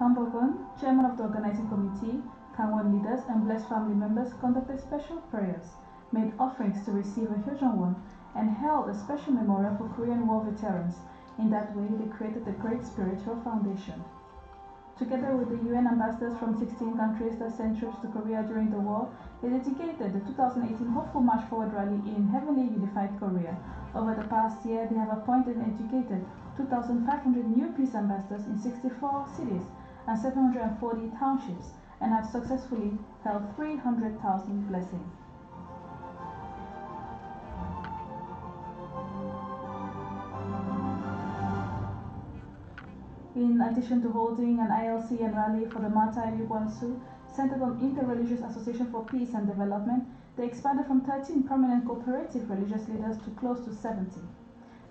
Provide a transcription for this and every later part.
Kambogon, chairman of the organizing committee, Kangwon leaders, and blessed family members conducted special prayers, made offerings to receive a Hyojongwon, and held a special memorial for Korean War veterans. In that way, they created a great spiritual foundation. Together with the UN ambassadors from 16 countries that sent troops to Korea during the war, they dedicated the 2018 Hopeful March Forward rally in Heavenly Unified Korea. Over the past year, they have appointed and educated 2,500 new peace ambassadors in 64 cities and 740 townships, and have successfully held 300,000 blessings. In addition to holding an ILC and rally for the Matai Wonsu, centered on Interreligious Association for Peace and Development, they expanded from 13 prominent cooperative religious leaders to close to 70.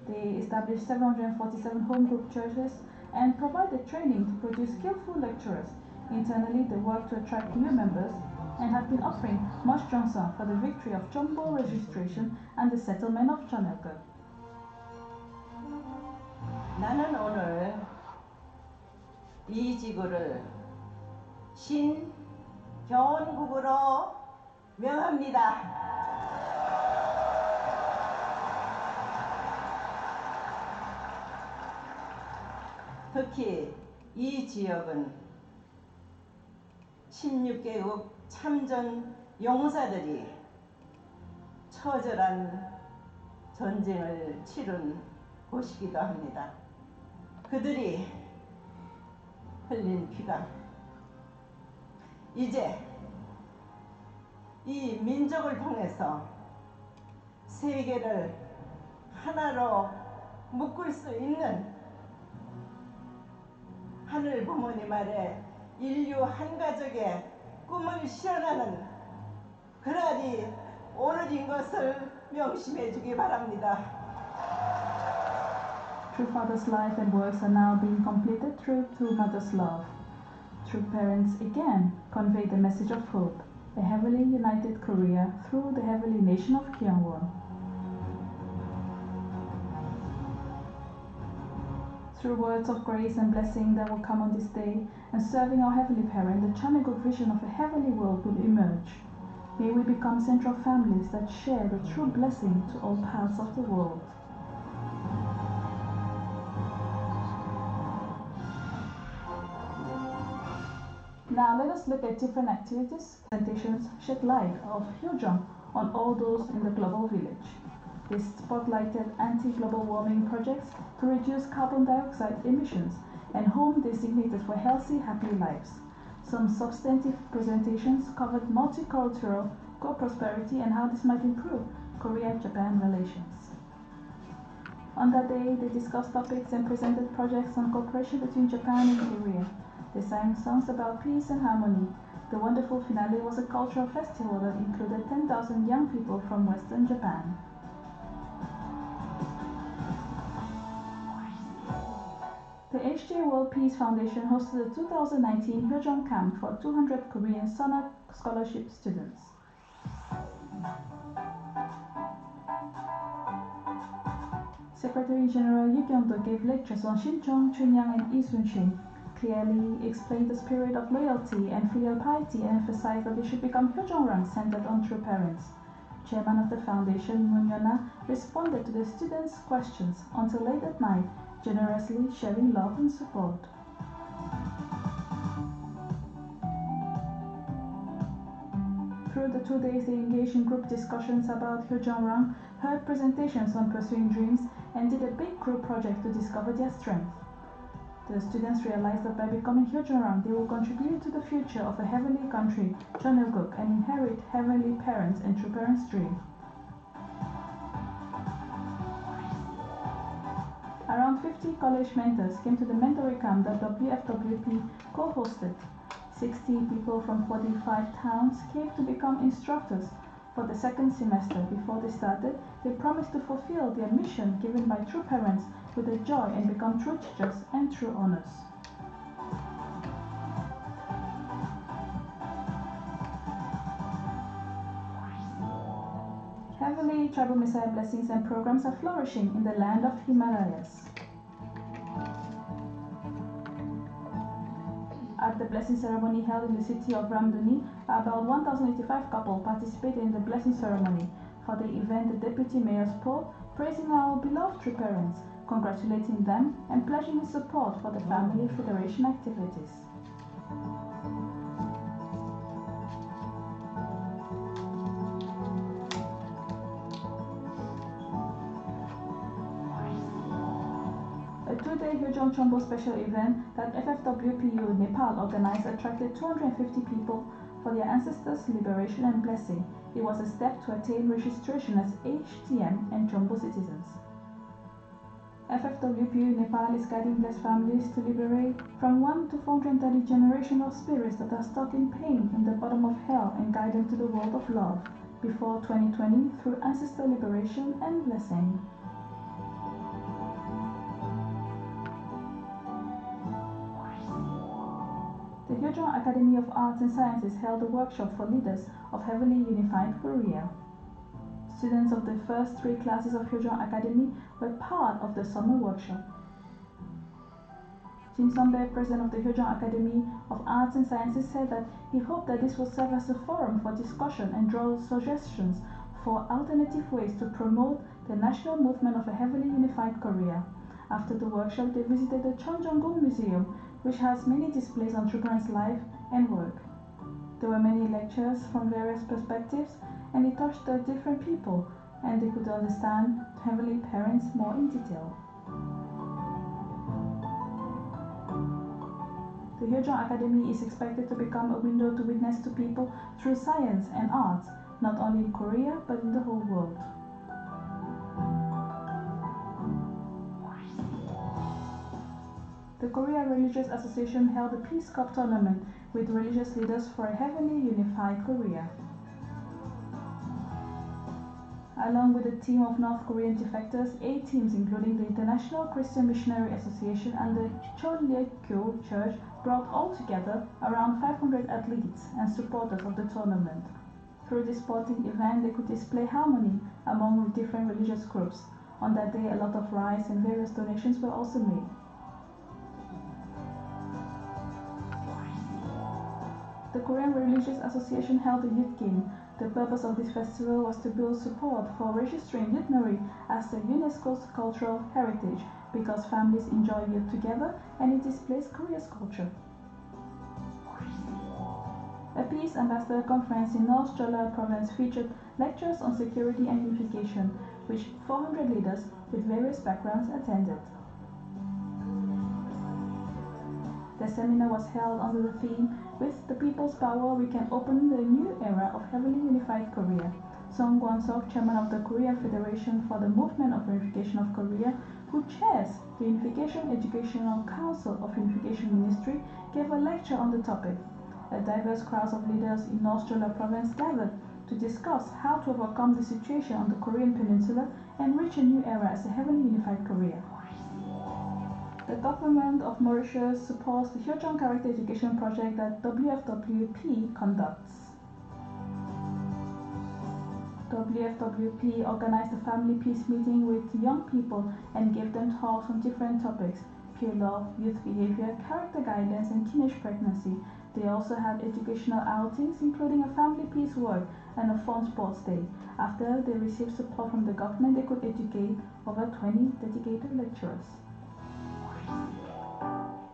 They established 747 home group churches and provided training to produce skillful lecturers. Internally, they work to attract new members and have been offering much Johnson for the victory of Chombo registration and the settlement of Chonelguk. 나는 오늘 이 지구를 신교원국으로 명합니다. 특히 이 지역은 16개국 참전 용사들이 처절한 전쟁을 치른 곳이기도 합니다. 그들이 흘린 피가 이제 이 민족을 통해서 세계를 하나로 묶을 수 있는 하늘 부모님 아래 인류 한 가족의 꿈을 실현하는 그날이 오늘인 것을 명심해 주기 바랍니다. True father's life and works are now being completed through mother's love. True parents again convey the message of hope, a heavily united Korea through the heavenly nation of Gyeongwon. Through words of grace and blessing that will come on this day, and serving our heavenly parent, the Chaneguk vision of a heavenly world will emerge. May we become central families that share the true blessing to all parts of the world. Now let us look at different activities. Presentations shed light of Hyojong on all those in the global village. They spotlighted anti-global warming projects to reduce carbon dioxide emissions and home designated for healthy, happy lives. Some substantive presentations covered multicultural co-prosperity and how this might improve Korea-Japan relations. On that day, they discussed topics and presented projects on cooperation between Japan and Korea. They sang songs about peace and harmony. The wonderful finale was a cultural festival that included 10,000 young people from Western Japan. The HJ World Peace Foundation hosted the 2019 Hyojong Camp for 200 Korean summer scholarship students. Secretary General Lee Kyung-do gave lectures on Shincheong, Chunyang, and Isun-shin, clearly explained the spirit of loyalty and filial piety and emphasized that they should become Hyojong-rang centered on true parents. Chairman of the foundation, Moon Yona, responded to the students' questions until late at night, generously sharing love and support. Through the 2 days, they engaged in group discussions about Hyojong-rang, heard presentations on pursuing dreams, and did a big group project to discover their strength. The students realized that by becoming Hyojong-rang, they will contribute to the future of a heavenly country, Chonelguk, and inherit heavenly parents and true parents' dream. Around 50 college mentors came to the mentoring camp that WFWP co-hosted. 60 people from 45 towns came to become instructors for the second semester. Before they started, they promised to fulfill their mission given by true parents with a joy and become true teachers and true honors. Heavenly Tribal Messiah blessings and programs are flourishing in the land of Himalayas. At the blessing ceremony held in the city of Ramduni, about 1,085 couples participated in the blessing ceremony. For the event, the deputy mayor spoke, praising our beloved true parents, congratulating them, and pledging his support for the Family Federation activities. A two-day Hyojong Chombo special event that FFWPU Nepal organized attracted 250 people for their ancestors' liberation and blessing. It was a step to attain registration as HTM and Chombo citizens. FFWPU Nepal is guiding blessed families to liberate from 1 to 430 generational spirits that are stuck in pain in the bottom of hell and guide them to the world of love before 2020 through ancestor liberation and blessing. The Hyojong Academy of Arts and Sciences held a workshop for leaders of Heavenly Unified Korea. Students of the first 3 classes of Hyojong Academy were part of the summer workshop. Jim Sombe, president of the Hyojong Academy of Arts and Sciences, said that he hoped that this will serve as a forum for discussion and draw suggestions for alternative ways to promote the national movement of a Heavenly Unified Korea. After the workshop, they visited the Cheonjeonggung Museum, which has many displays on children's life and work. There were many lectures from various perspectives, and it touched the different people, and they could understand Heavenly Parents more in detail. The Hyojong Academy is expected to become a window to witness to people through science and arts, not only in Korea but in the whole world. The Korea Religious Association held a Peace Cup tournament with religious leaders for a Heavenly Unified Korea. Along with a team of North Korean defectors, 8 teams including the International Christian Missionary Association and the Cheonlye-kyo Church brought all together around 500 athletes and supporters of the tournament. Through this sporting event, they could display harmony among different religious groups. On that day, a lot of rice and various donations were also made. The Korean Religious Association held a youth game. The purpose of this festival was to build support for registering youth Nori as the UNESCO's cultural heritage because families enjoy youth together and it displays Korea's culture. A Peace Ambassador Conference in North Jeolla Province featured lectures on security and unification, which 400 leaders with various backgrounds attended. The seminar was held under the theme, "With the People's Power, we can open the new era of Heavenly Unified Korea." Song Kwon-sok, chairman of the Korean Federation for the Movement of Unification of Korea, who chairs the Unification Educational Council of Unification Ministry, gave a lecture on the topic. A diverse crowd of leaders in North Jeolla Province gathered to discuss how to overcome the situation on the Korean Peninsula and reach a new era as a Heavenly Unified Korea. The government of Mauritius supports the Hyojong Character Education Project that WFWP conducts. WFWP organized a family peace meeting with young people and gave them talks on different topics: peer love, youth behavior, character guidance, and teenage pregnancy. They also had educational outings, including a family peace work and a fun sports day. After they received support from the government, they could educate over 20 dedicated lecturers.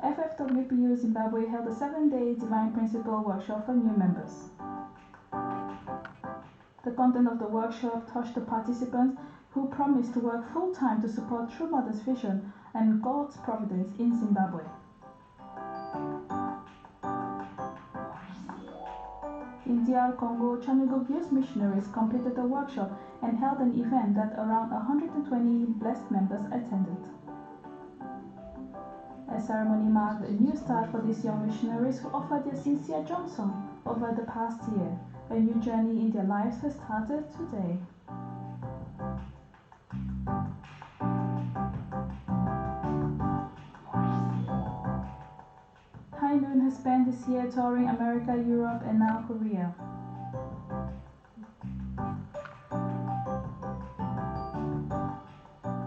FFWPU Zimbabwe held a 7-day Divine Principle workshop for new members. The content of the workshop touched the participants who promised to work full-time to support True Mother's vision and God's providence in Zimbabwe. In DR Congo, Chanuguk youth missionaries completed a workshop and held an event that around 120 blessed members attended. A ceremony marked a new start for these young missionaries who offered their sincere Johnson over the past year. A new journey in their lives has started today. High Noon has spent this year touring America, Europe, and now Korea.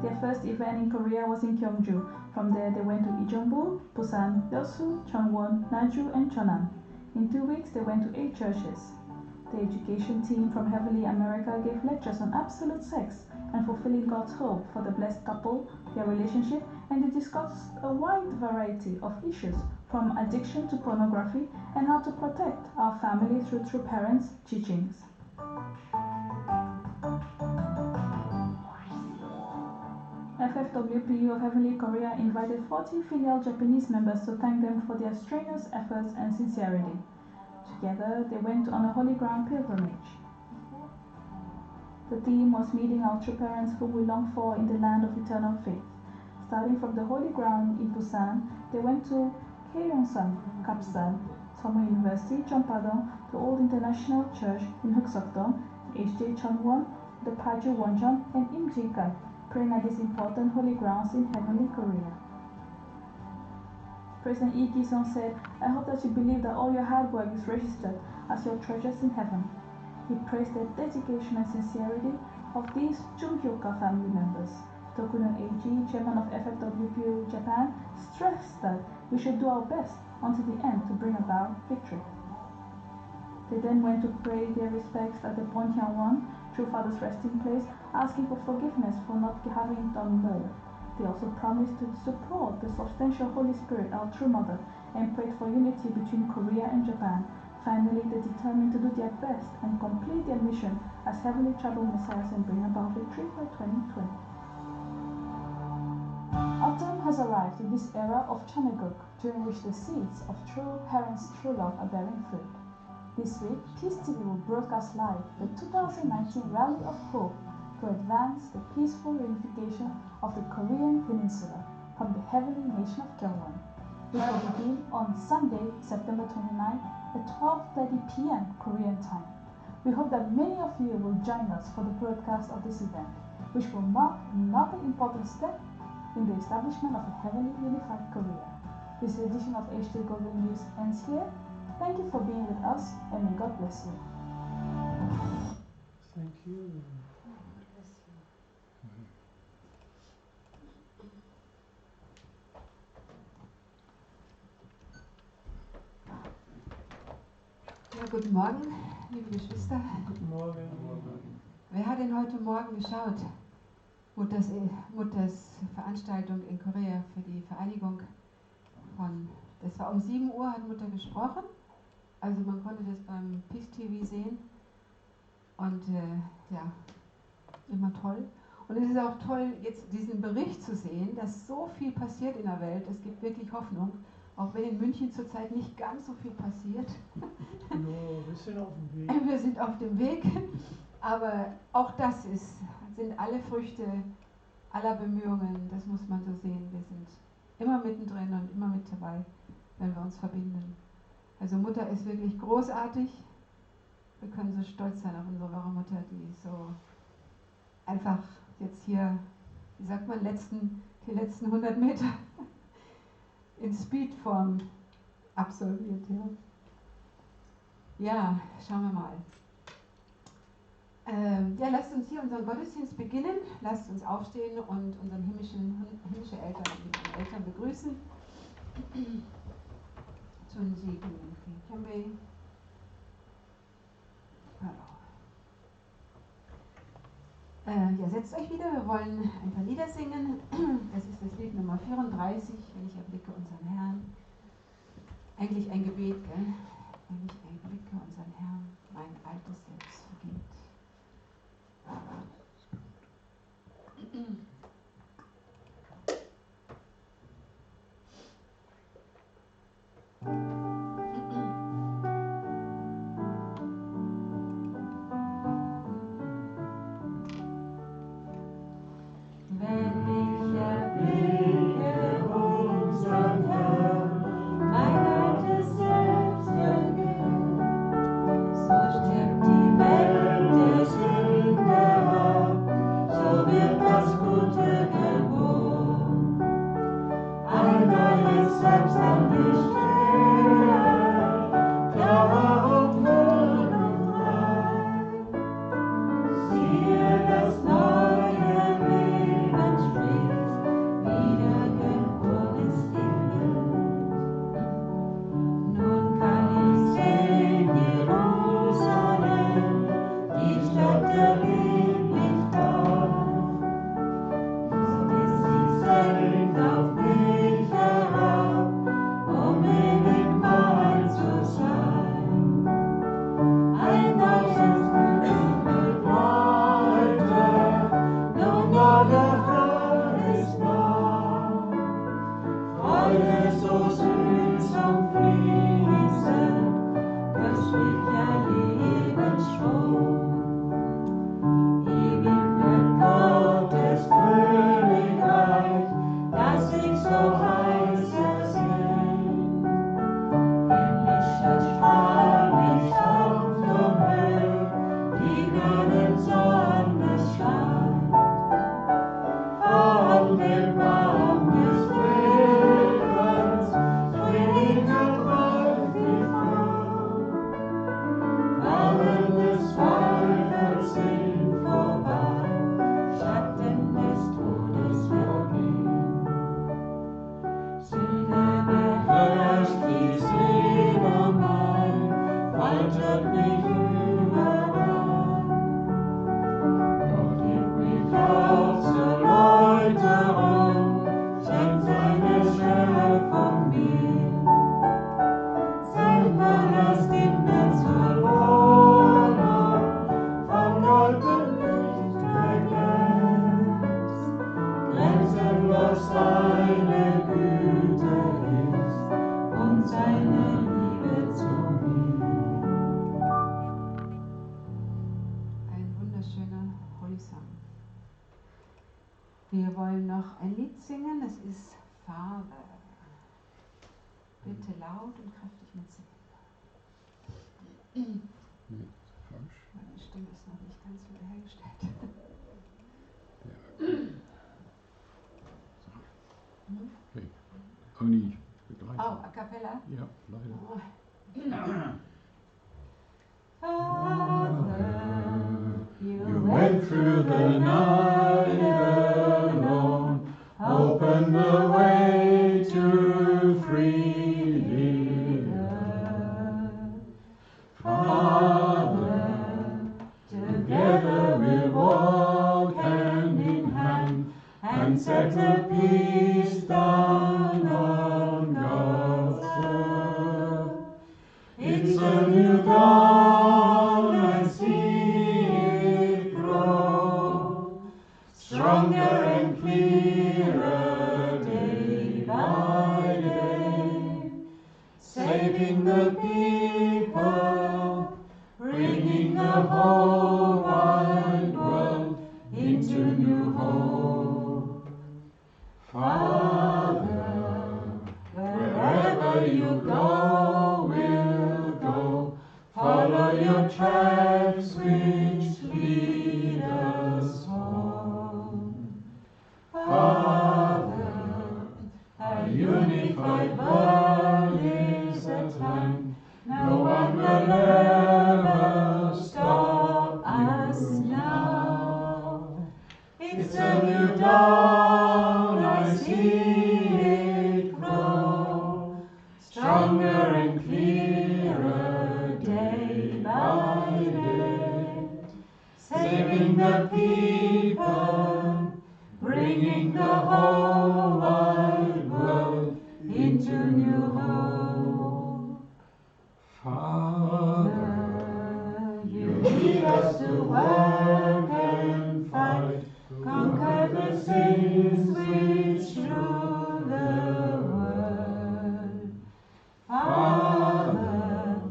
Their first event in Korea was in Gyeongju. From there, they went to Ijeonbu, Busan, Yeosu, Chungwon, Naju, and Cheonan. In 2 weeks, they went to 8 churches. The education team from Heavenly America gave lectures on absolute sex and fulfilling God's hope for the blessed couple, their relationship, and they discussed a wide variety of issues from addiction to pornography and how to protect our family through true parents' teachings. FFWPU of Heavenly Korea invited 40 filial Japanese members to thank them for their strenuous efforts and sincerity. Together, they went on a holy ground pilgrimage. The theme was meeting our true parents whom we long for in the land of eternal faith. Starting from the holy ground in Busan, they went to Gyeongsan, Kapsan, Somo University, Jeonpadong, the Old International Church in Hukseokdong, HJ Chunwon, the Paju Wonjeon, and Imjikai, praying at these important holy grounds in Heavenly Korea. President Lee Ki-sung said, "I hope that you believe that all your hard work is registered as your treasures in heaven." He praised the dedication and sincerity of these Jungyoka family members. Tokuno Eiji, chairman of FFWPU Japan, stressed that we should do our best until the end to bring about victory. They then went to pay their respects at the Ponhyangwon, True Father's resting place, asking for forgiveness for not having done more. They also promised to support the substantial Holy Spirit, our true mother, and prayed for unity between Korea and Japan. Finally, they determined to do their best and complete their mission as heavenly tribal messiahs and bring about victory by 2020. Autumn has arrived in this era of Chanaguk, during which the seeds of true parents' true love are bearing fruit. This week, Peace TV will broadcast live the 2019 Rally of Hope to advance the peaceful reunification of the Korean Peninsula from the heavenly nation of Gyeongwon, which will begin on Sunday, September 29th at 12:30 p.m. Korean time. We hope that many of you will join us for the broadcast of this event, which will mark another important step in the establishment of a heavenly unified Korea. This edition of HD Global News ends here. Thank you for being with us, and may God bless you. Thank you. Ja, guten Morgen, liebe Geschwister. Guten Morgen. Wer hat denn heute Morgen geschaut? Mutters Veranstaltung in Korea für die Vereinigung von, das war um 7 Uhr, hat Mutter gesprochen. Also man konnte das beim Peace TV sehen. Und ja, immer toll. Und es ist auch toll, jetzt diesen Bericht zu sehen, dass so viel passiert in der Welt. Es gibt wirklich Hoffnung, auch wenn in München zurzeit nicht ganz so viel passiert. No, wir sind auf dem Weg. Wir sind auf dem Weg, aber auch das sind alle Früchte aller Bemühungen, das muss man so sehen. Wir sind immer mittendrin und immer mit dabei, wenn wir uns verbinden. Also Mutter ist wirklich großartig. Wir können so stolz sein auf unsere wahre Mutter, die so einfach jetzt hier, wie sagt man, die letzten 100 Meter in Speedform absolviert. Ja, schauen wir mal. Ja, lasst uns hier unseren Gottesdienst beginnen. Lasst uns aufstehen und unseren himmlische Eltern und unsere Eltern begrüßen. Ja, setzt euch wieder, wir wollen ein paar Lieder singen. Das ist das Lied Nummer 34, wenn ich erblicke unseren Herrn. Eigentlich ein Gebet, gell? Wenn ich erblicke unseren Herrn, mein altes Selbst vergeht. So stirbt die Welt. seine Güte ist und seine Liebe zu mir. Ein wunderschöner Holy-Song. Wir wollen noch ein Lied singen, es ist Farbe. Bitte laut und kräftig mitsingen. Nee, falsch. Meine Stimme ist noch nicht ganz wiederhergestellt. Okay. Only begleitet. Oh, a cappella? Ja, leider. Father, You went through the night alone, open the way to freedom. Father, together we'll walk hand in hand and settle peace down on God's earth. It's a new dawn, I see it grow, stronger and clearer day by day, saving the people, bringing the whole wide world into new hope. Father, wherever you go, we'll go, follow your tracks which lead us home. Father, a unified world is at hand, no one will ever stop us now. It's a new dawn, I see it grow, stronger and clearer day by day, saving the people, bringing the whole wide world into new hope. Father, you lead us to work and fight, conquer the sins which rule the world. Father,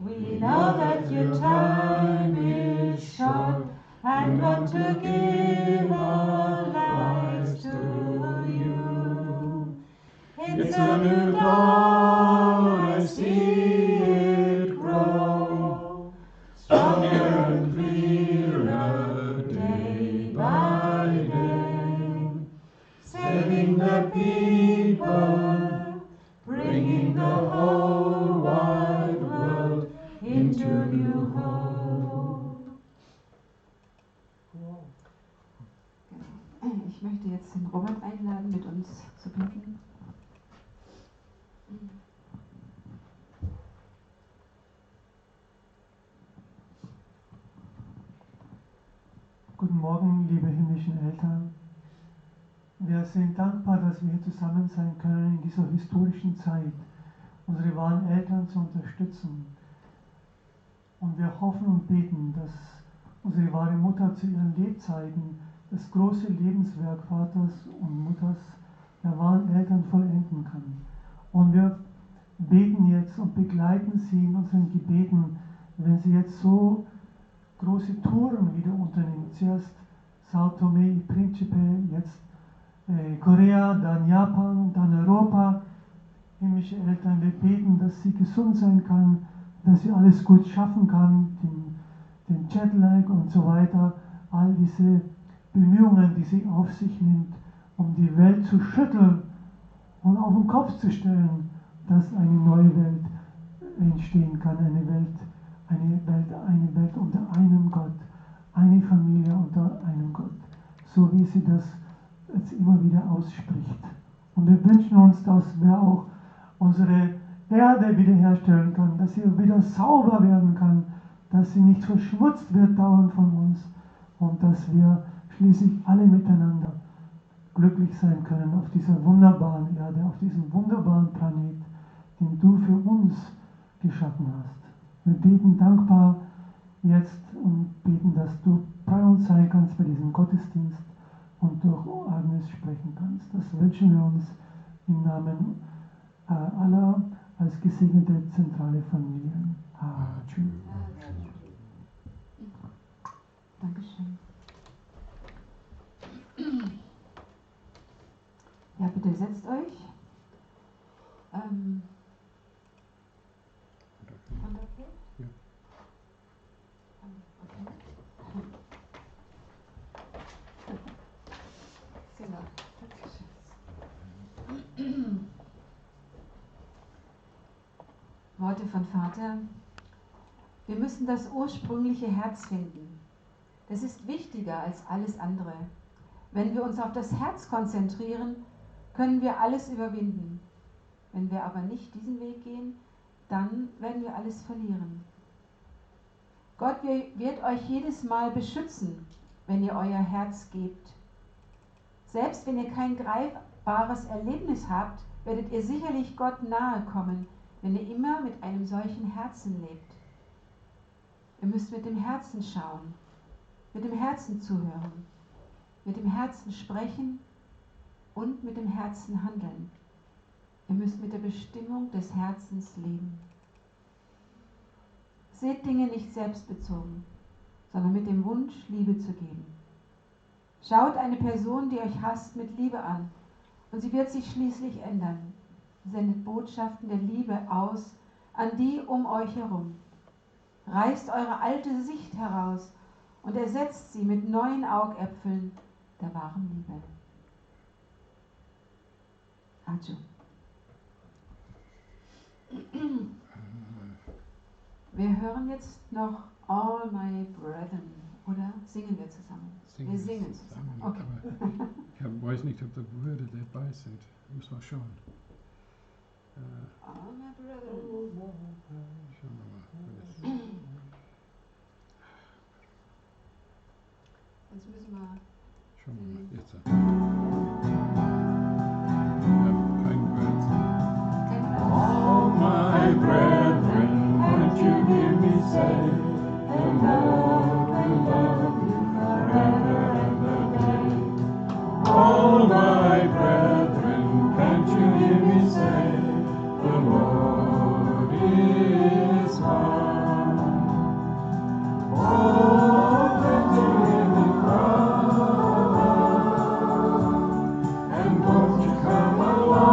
we know that your time is short and want to give our lives to you. It's a new dawn, I see it grow, stronger and clearer day by day, saving the people, bringing the whole wide world into new hope. Genau. Ich möchte jetzt den Robert einladen, mit uns zu beten. Guten Morgen, liebe himmlischen Eltern. Wir sind dankbar, dass wir hier zusammen sein können in dieser historischen Zeit, unsere wahren Eltern zu unterstützen. Und wir hoffen und beten, dass unsere wahre Mutter zu ihren Lebzeiten das große Lebenswerk Vaters und Mutters, der wahren Eltern, vollenden kann. Und wir beten jetzt und begleiten sie in unseren Gebeten, wenn sie jetzt so große Touren wieder unternimmt. Zuerst Sao Tome y Principe, jetzt Korea, dann Japan, dann Europa. Himmlische Eltern, wir beten, dass sie gesund sein kann, dass sie alles gut schaffen kann, den Jetlag und so weiter, all diese Bemühungen, die sie auf sich nimmt, um die Welt zu schütteln und auf den Kopf zu stellen, dass eine neue Welt entstehen kann, eine Welt unter einem Gott, eine Familie unter einem Gott, so wie sie das jetzt immer wieder ausspricht. Und wir wünschen uns, dass wir auch unsere Erde wiederherstellen kann, dass sie wieder sauber werden kann, dass sie nicht verschmutzt wird dauernd von uns und dass wir schließlich alle miteinander glücklich sein können auf dieser wunderbaren Erde, auf diesem wunderbaren Planet, den du für uns geschaffen hast. Wir beten dankbar jetzt und beten, dass du bei uns sein kannst bei diesem Gottesdienst und durch Agnes sprechen kannst. Das wünschen wir uns im Namen aller als gesegnete zentrale Familien. Amen. Dankeschön. Ja, bitte setzt euch. Okay? Ja. Genau. Worte von Vater. Wir müssen das ursprüngliche Herz finden. Das ist wichtiger als alles andere. Wenn wir uns auf das Herz konzentrieren, können wir alles überwinden. Wenn wir aber nicht diesen Weg gehen, dann werden wir alles verlieren. Gott wird euch jedes Mal beschützen, wenn ihr euer Herz gebt. Selbst wenn ihr kein greifbares Erlebnis habt, werdet ihr sicherlich Gott nahe kommen, wenn ihr immer mit einem solchen Herzen lebt. Ihr müsst mit dem Herzen schauen, mit dem Herzen zuhören, mit dem Herzen sprechen und mit dem Herzen handeln. Ihr müsst mit der Bestimmung des Herzens leben. Seht Dinge nicht selbstbezogen, sondern mit dem Wunsch, Liebe zu geben. Schaut eine Person, die euch hasst, mit Liebe an, und sie wird sich schließlich ändern. Sendet Botschaften der Liebe aus an die um euch herum. Reißt eure alte Sicht heraus und ersetzt sie mit neuen Augäpfeln der wahren Liebe. Adjo. Wir hören jetzt noch All My Brethren, oder singen wir zusammen? Wir singen zusammen. Okay. Aber ich weiß nicht, ob die Wörter dabei sind. Muss mal schauen. All My Brethren. Schauen wir mal. Jetzt müssen wir... Schauen wir mal. Jetzt. Kein Wort. All my brethren, can't you hear me say, the Lord will love you forever and a day. All my brethren, can't you hear me say, the Lord is one. Oh, can't you hear me cry? And won't you come along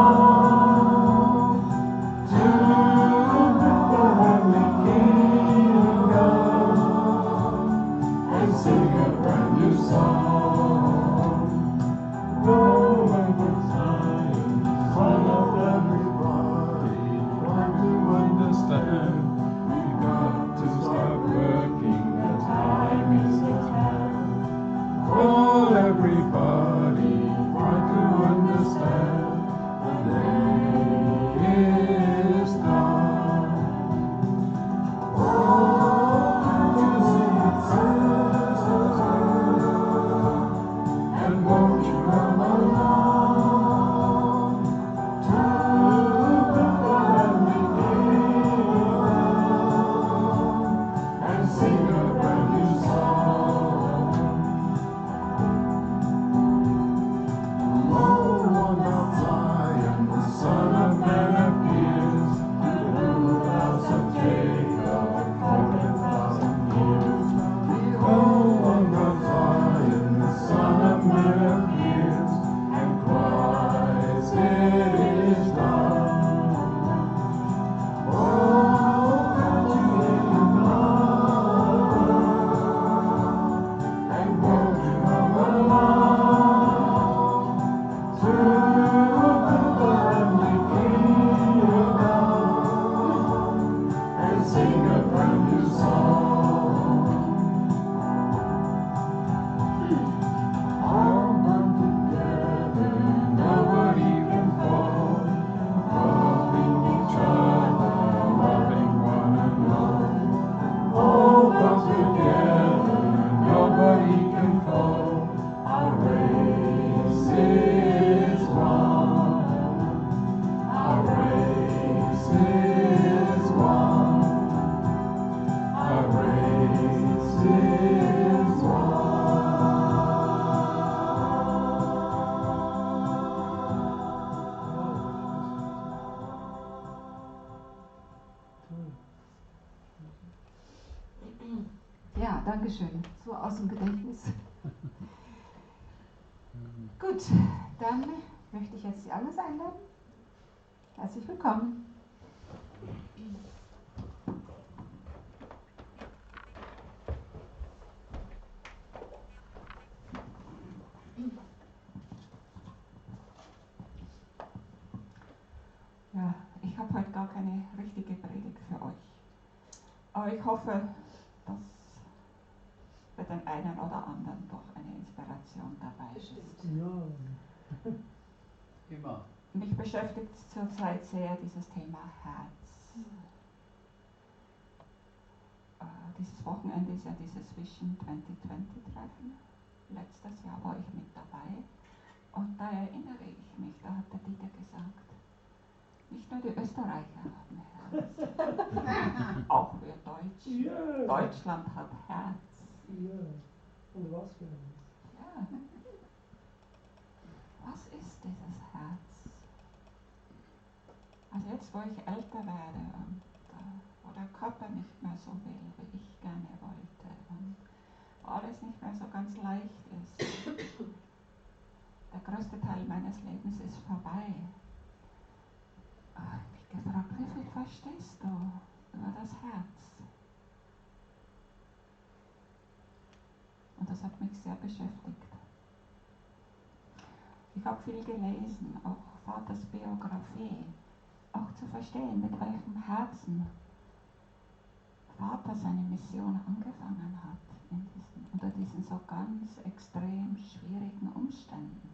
to the heavenly kingdom and sing Dankeschön. So aus dem Gedächtnis. Gut, dann möchte ich jetzt die Agnes einladen. Herzlich willkommen. Ja, ich habe heute gar keine richtige Predigt für euch. Aber ich hoffe, dass für den einen oder anderen doch eine Inspiration dabei ist. Ja. Immer. Mich beschäftigt zurzeit sehr dieses Thema Herz. Dieses Wochenende ist ja dieses Vision 2020-Treffen. Letztes Jahr war ich mit dabei. Und da erinnere ich mich, da hat der Dieter gesagt, nicht nur die Österreicher haben Herz, auch wir Deutschen. Ja. Deutschland hat Herz. Ja. Und was für eins? Ja. Was ist dieses Herz? Also jetzt, wo ich älter werde und wo der Körper nicht mehr so will, wie ich gerne wollte und wo alles nicht mehr so ganz leicht ist. Der größte Teil meines Lebens ist vorbei. Ich habe mich gefragt, wie viel verstehst du über das Herz? Und das hat mich sehr beschäftigt. Ich habe viel gelesen, auch Vaters Biografie, auch zu verstehen, mit welchem Herzen Vater seine Mission angefangen hat, unter diesen so ganz extrem schwierigen Umständen.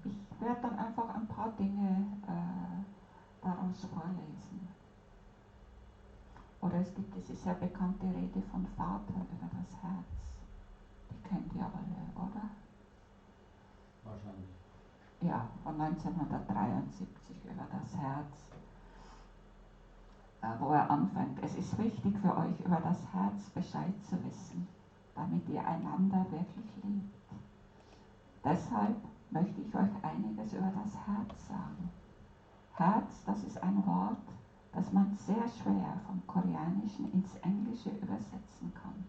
Ich werde dann einfach ein paar Dinge daraus vorlesen. Oder es gibt diese sehr bekannte Rede von Vater über das Herz. Die kennt ihr alle, oder? Wahrscheinlich. Ja, von 1973 über das Herz, wo er anfängt. Es ist wichtig für euch, über das Herz Bescheid zu wissen, damit ihr einander wirklich liebt. Deshalb möchte ich euch einiges über das Herz sagen. Herz, das ist ein Wort, das man sehr schwer vom Koreanischen ins Englische übersetzen kann.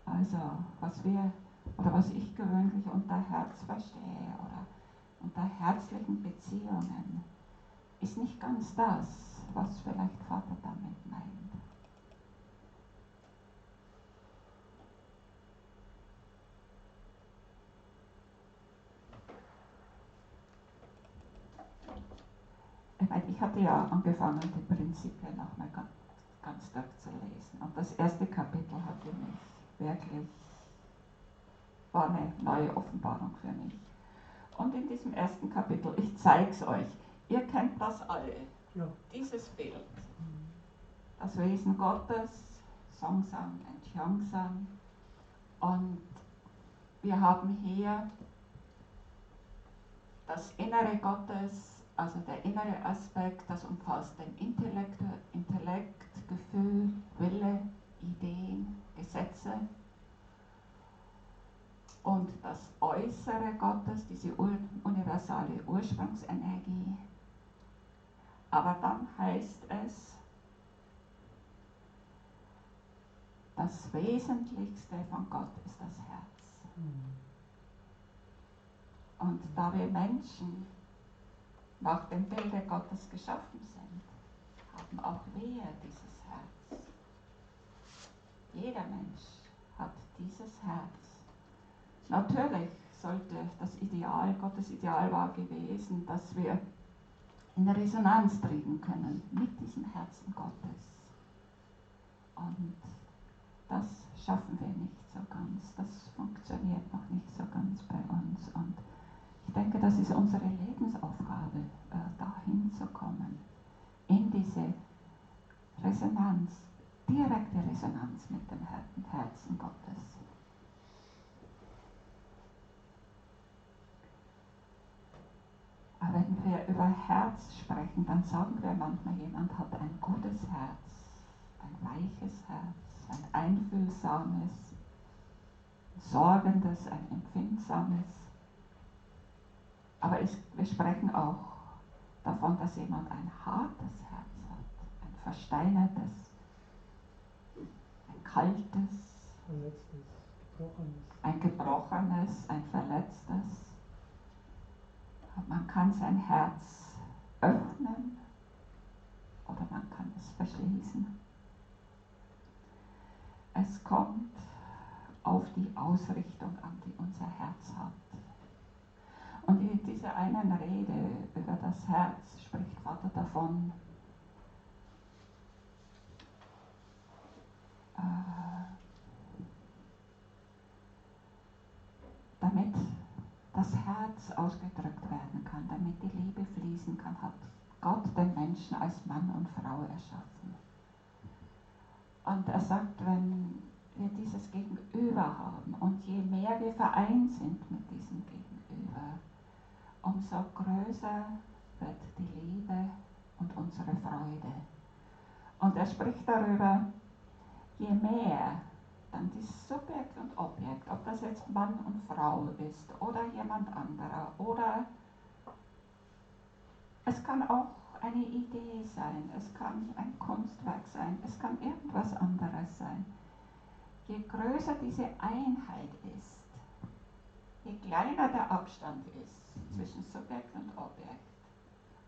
Also, was ich gewöhnlich unter Herz verstehe oder unter herzlichen Beziehungen, ist nicht ganz das, was vielleicht Vater damit meint. Ich hatte ja angefangen, die Prinzipien nochmal ganz durchzulesen. Und das erste Kapitel hatte mich wirklich, war eine neue Offenbarung für mich. Und in diesem ersten Kapitel, ich zeige es euch, ihr kennt das alle, Ja. dieses Bild. Das Wesen Gottes, Songsang und Hyongsang. Und wir haben hier das Innere Gottes, also der innere Aspekt, das umfasst den Intellekt, Gefühl, Wille, Ideen, Gesetze. Und das Äußere Gottes, diese universale Ursprungsenergie. Aber dann heißt es, das Wesentlichste von Gott ist das Herz. Und da wir Menschen nach dem Bilde Gottes geschaffen sind, haben auch wir dieses Herz. Jeder Mensch hat dieses Herz. Natürlich sollte das Ideal, Gottes Ideal war gewesen, dass wir in Resonanz treten können mit diesem Herzen Gottes. Und das schaffen wir nicht so ganz, das funktioniert noch nicht so ganz bei uns. Und ich denke, das ist unsere Lebensaufgabe, dahin zu kommen, in diese Resonanz, direkte Resonanz mit dem Herzen Gottes. Aber wenn wir über Herz sprechen, dann sagen wir manchmal, jemand hat ein gutes Herz, ein weiches Herz, ein einfühlsames, sorgendes, ein empfindsames. Aber wir sprechen auch davon, dass jemand ein hartes Herz hat, ein versteinertes. kaltes, Verletztes, Gebrochenes. ein gebrochenes, ein verletztes. Man kann sein Herz öffnen oder man kann es verschließen. Es kommt auf die Ausrichtung an, die unser Herz hat. Und in dieser einen Rede über das Herz spricht Vater davon, damit das Herz ausgedrückt werden kann, damit die Liebe fließen kann, hat Gott den Menschen als Mann und Frau erschaffen. Und er sagt, wenn wir dieses Gegenüber haben und je mehr wir vereint sind mit diesem Gegenüber, umso größer wird die Liebe und unsere Freude. Und er spricht darüber, je mehr dann dieses Subjekt und Objekt, ob das jetzt Mann und Frau ist oder jemand anderer oder es kann auch eine Idee sein, es kann ein Kunstwerk sein, es kann irgendwas anderes sein. Je größer diese Einheit ist, je kleiner der Abstand ist zwischen Subjekt und Objekt,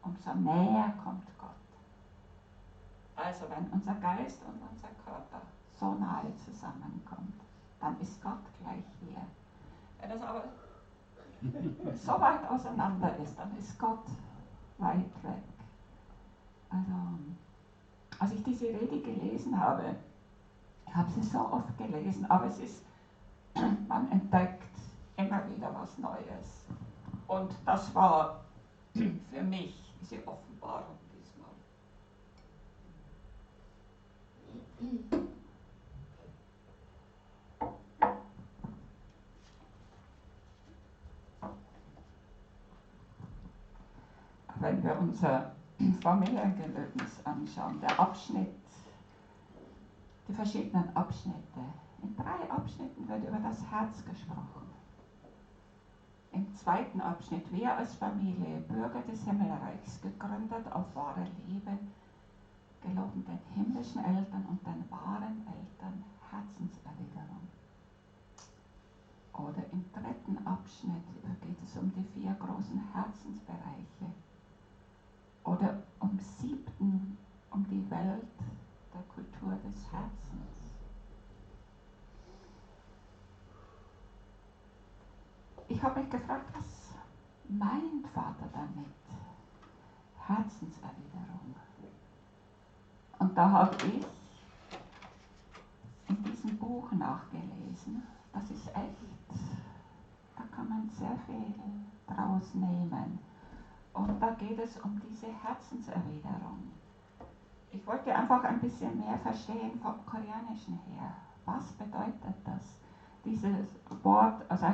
umso näher kommt Gott. Also wenn unser Geist und unser Körper so nahe zusammenkommt, dann ist Gott gleich hier. Wenn es aber so weit auseinander ist, dann ist Gott weit weg. Also, als ich diese Rede gelesen habe, ich habe sie so oft gelesen, aber es ist, man entdeckt immer wieder was Neues. Und das war für mich diese Offenbarung diesmal. Wenn wir unser Familiengelöbnis anschauen, der Abschnitt, die verschiedenen Abschnitte. In 3 Abschnitten wird über das Herz gesprochen. Im 2. Abschnitt, wir als Familie, Bürger des Himmelreichs, gegründet auf wahre Liebe, geloben den himmlischen Eltern und den wahren Eltern Herzenserwiderung. Oder im 3. Abschnitt geht es um die 4 großen Herzensbereiche. Oder im 7. um die Welt der Kultur des Herzens. Ich habe mich gefragt, was meint Vater damit? Herzenserwiderung. Und da habe ich in diesem Buch nachgelesen. Das ist echt, da kann man sehr viel draus nehmen. Und da geht es um diese Herzenserwiderung. Ich wollte einfach ein bisschen mehr verstehen vom Koreanischen her. Was bedeutet das? Dieses Wort, also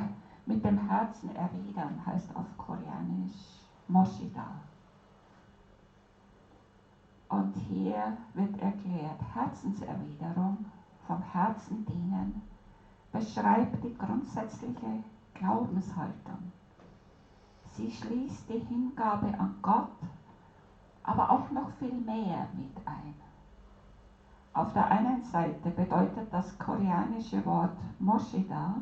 mit dem Herzen erwidern, heißt auf Koreanisch Moshida. Und hier wird erklärt, Herzenserwiderung, vom Herzen dienen, beschreibt die grundsätzliche Glaubenshaltung. Sie schließt die Hingabe an Gott, aber auch noch viel mehr mit ein. Auf der einen Seite bedeutet das koreanische Wort Moshida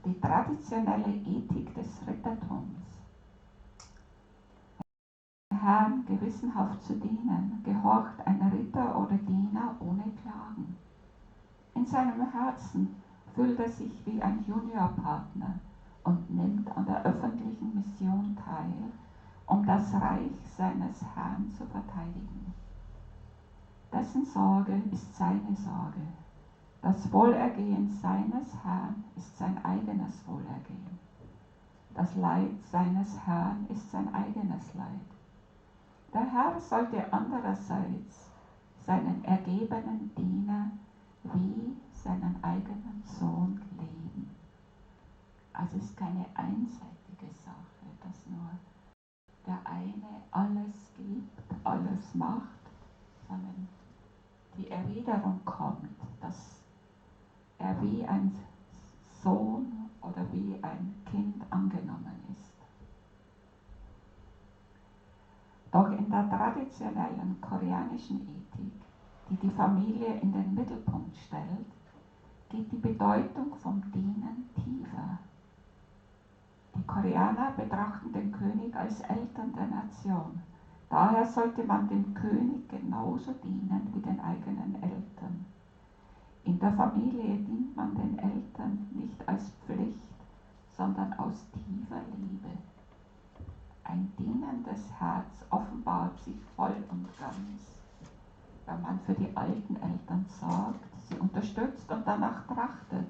die traditionelle Ethik des Rittertums. Dem Herrn gewissenhaft zu dienen, gehorcht ein Ritter oder Diener ohne Klagen. In seinem Herzen fühlt er sich wie ein Juniorpartner und nimmt an der öffentlichen Mission teil, um das Reich seines Herrn zu verteidigen. Dessen Sorge ist seine Sorge. Das Wohlergehen seines Herrn ist sein eigenes Wohlergehen. Das Leid seines Herrn ist sein eigenes Leid. Der Herr sollte andererseits seinen ergebenen Diener wie seinen eigenen Sohn lieben. Also es ist keine einseitige Sache, dass nur der eine alles gibt, alles macht, sondern die Erwiderung kommt, dass er wie ein Sohn oder wie ein Kind angenommen ist. Doch in der traditionellen koreanischen Ethik die die Familie in den Mittelpunkt stellt, geht die Bedeutung vom Dienen tiefer. Die Koreaner betrachten den König als Eltern der Nation. Daher sollte man dem König genauso dienen wie den eigenen Eltern. In der Familie dient man den Eltern nicht als Pflicht, sondern aus tiefer Liebe. Ein dienendes Herz offenbart sich voll und ganz, wenn man für die alten Eltern sorgt, sie unterstützt und danach trachtet,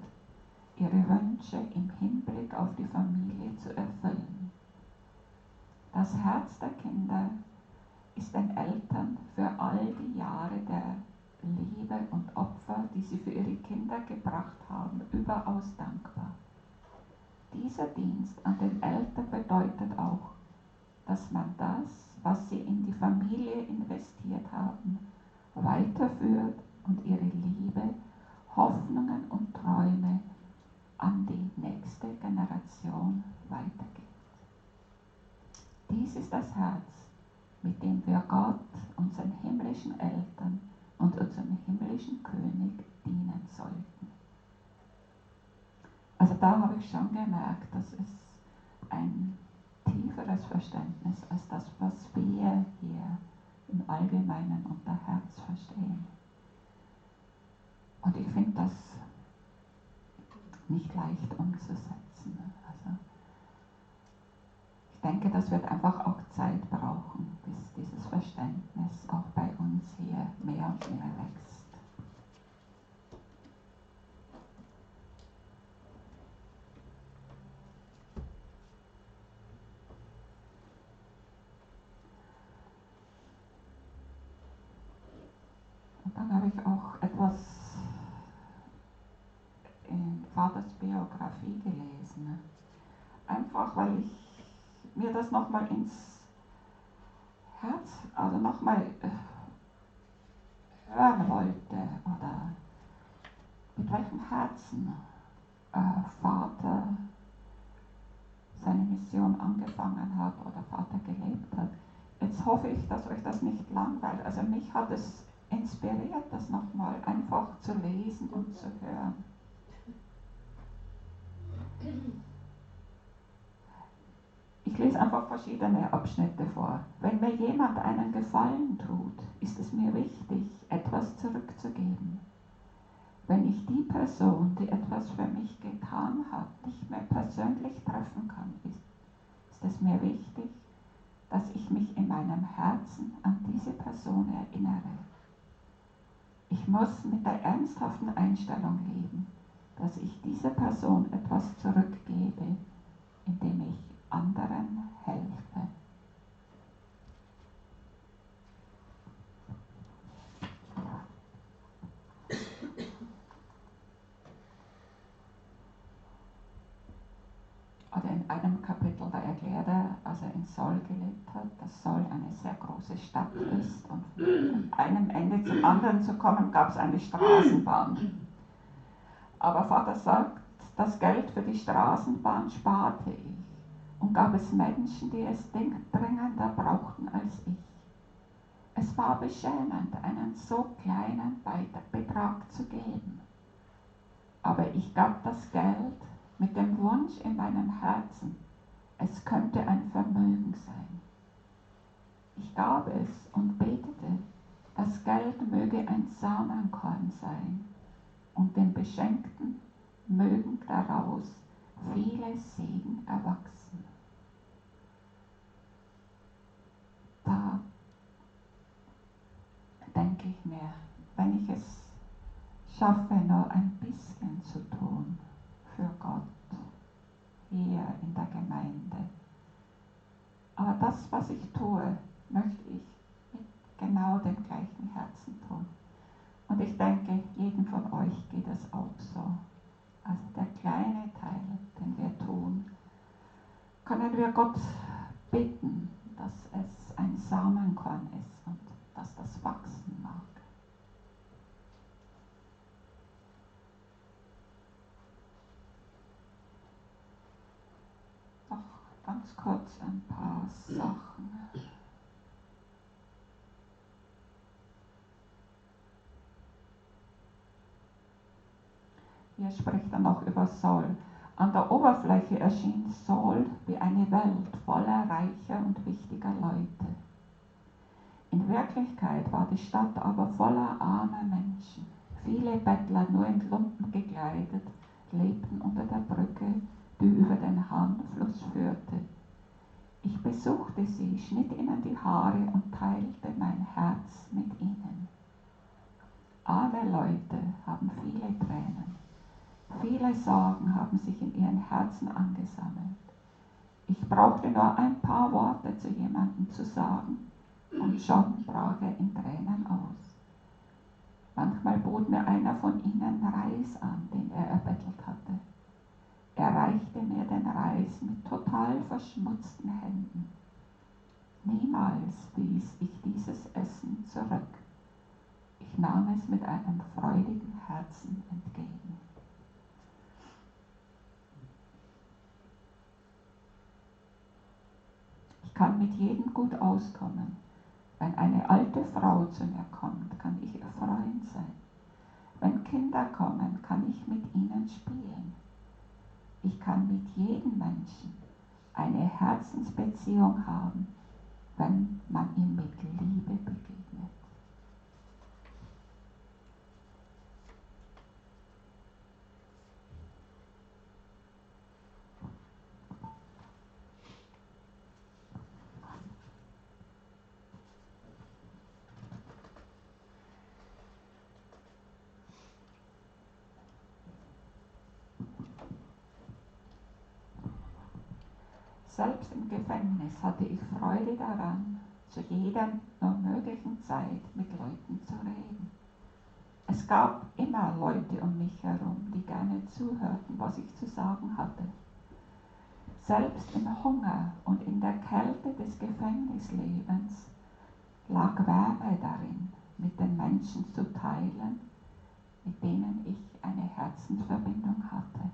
ihre Wünsche im Hinblick auf die Familie zu erfüllen. Das Herz der Kinder ist den Eltern für all die Jahre der Liebe und Opfer, die sie für ihre Kinder gebracht haben, überaus dankbar. Dieser Dienst an den Eltern bedeutet auch, dass man das, was sie in die Familie investiert haben, weiterführt und ihre Liebe, Hoffnungen und Träume an die nächste Generation weitergibt. Dies ist das Herz, mit dem wir Gott, unseren himmlischen Eltern und unserem himmlischen König dienen sollten. Also da habe ich schon gemerkt, das ist ein tieferes Verständnis als das, was wir hier im Allgemeinen unter Herz verstehen. Und ich finde das nicht leicht umzusetzen. Also ich denke, das wird einfach auch Zeit brauchen, bis dieses Verständnis auch bei uns hier mehr und mehr wächst. Und dann habe ich auch etwas in Vaters Biografie gelesen. Einfach weil ich mir das nochmal ins Herz, also nochmal hören wollte, oder mit welchem Herzen Vater seine Mission angefangen hat oder Vater gelebt hat. Jetzt hoffe ich, dass euch das nicht langweilt. Also mich hat es inspiriert, das nochmal einfach zu lesen und zu hören. Ich lese einfach verschiedene Abschnitte vor. Wenn mir jemand einen Gefallen tut, ist es mir wichtig, etwas zurückzugeben. Wenn ich die Person, die etwas für mich getan hat, nicht mehr persönlich treffen kann, ist es mir wichtig, dass ich mich in meinem Herzen an diese Person erinnere. Ich muss mit der ernsthaften Einstellung leben, dass ich dieser Person etwas zurückgebe, indem ich anderen helfe. Oder in einem Kapitel, da erklärt er, als er in Seoul gelebt hat, dass Seoul eine sehr große Stadt ist und von einem Ende zum anderen zu kommen, gab es eine Straßenbahn. Aber Vater sagt, das Geld für die Straßenbahn sparte ich und gab es Menschen, die es dringender brauchten als ich. Es war beschämend, einen so kleinen Betrag zu geben. Aber ich gab das Geld mit dem Wunsch in meinem Herzen, es könnte ein Vermögen sein. Ich gab es und betete, das Geld möge ein Samenkorn sein und den Beschenkten mögen daraus viele Segen erwachsen. Da denke ich mir, wenn ich es schaffe, nur ein bisschen zu tun für Gott hier in der Gemeinde, aber das, was ich tue, möchte ich mit genau dem gleichen Herzen tun. Und ich denke, jedem von euch geht es auch so. Also der kleine Teil, den wir tun, können wir Gott bitten, dass es ein Samenkorn ist und dass das wachsen mag. Noch ganz kurz ein paar Sachen. hier spricht er noch über Saul. An der Oberfläche erschien Saul wie eine Welt voller reicher und wichtiger Leute. In Wirklichkeit war die Stadt aber voller armer Menschen. Viele Bettler, nur in Lumpen gekleidet, lebten unter der Brücke, die über den Han-Fluss führte. Ich besuchte sie, schnitt ihnen die Haare und teilte mein Herz mit ihnen. Arme Leute haben viele Tränen. Viele Sorgen haben sich in ihren Herzen angesammelt. Ich brauchte nur ein paar Worte zu jemandem zu sagen und schon brach er in Tränen aus. Manchmal bot mir einer von ihnen Reis an, den er erbettelt hatte. Er reichte mir den Reis mit total verschmutzten Händen. Niemals wies ich dieses Essen zurück. Ich nahm es mit einem freudigen Herzen entgegen. Ich kann mit jedem gut auskommen. Wenn eine alte Frau zu mir kommt, kann ich ihr Freund sein. Wenn Kinder kommen, kann ich mit ihnen spielen. Ich kann mit jedem Menschen eine Herzensbeziehung haben, wenn man ihm mit Liebe begegnet. Selbst im Gefängnis hatte ich Freude daran, zu jeder nur möglichen Zeit mit Leuten zu reden. Es gab immer Leute um mich herum, die gerne zuhörten, was ich zu sagen hatte. Selbst im Hunger und in der Kälte des Gefängnislebens lag Wärme darin, mit den Menschen zu teilen, mit denen ich eine Herzensverbindung hatte.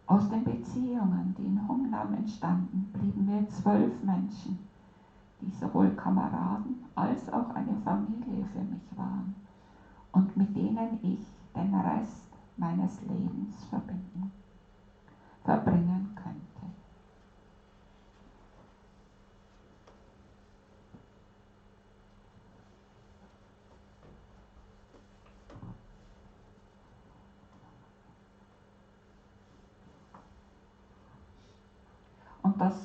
Aus den Beziehungen, die in Hungnam entstanden, blieben wir 12 Menschen, die sowohl Kameraden als auch eine Familie für mich waren und mit denen ich den Rest meines Lebens verbringen könnte. Und das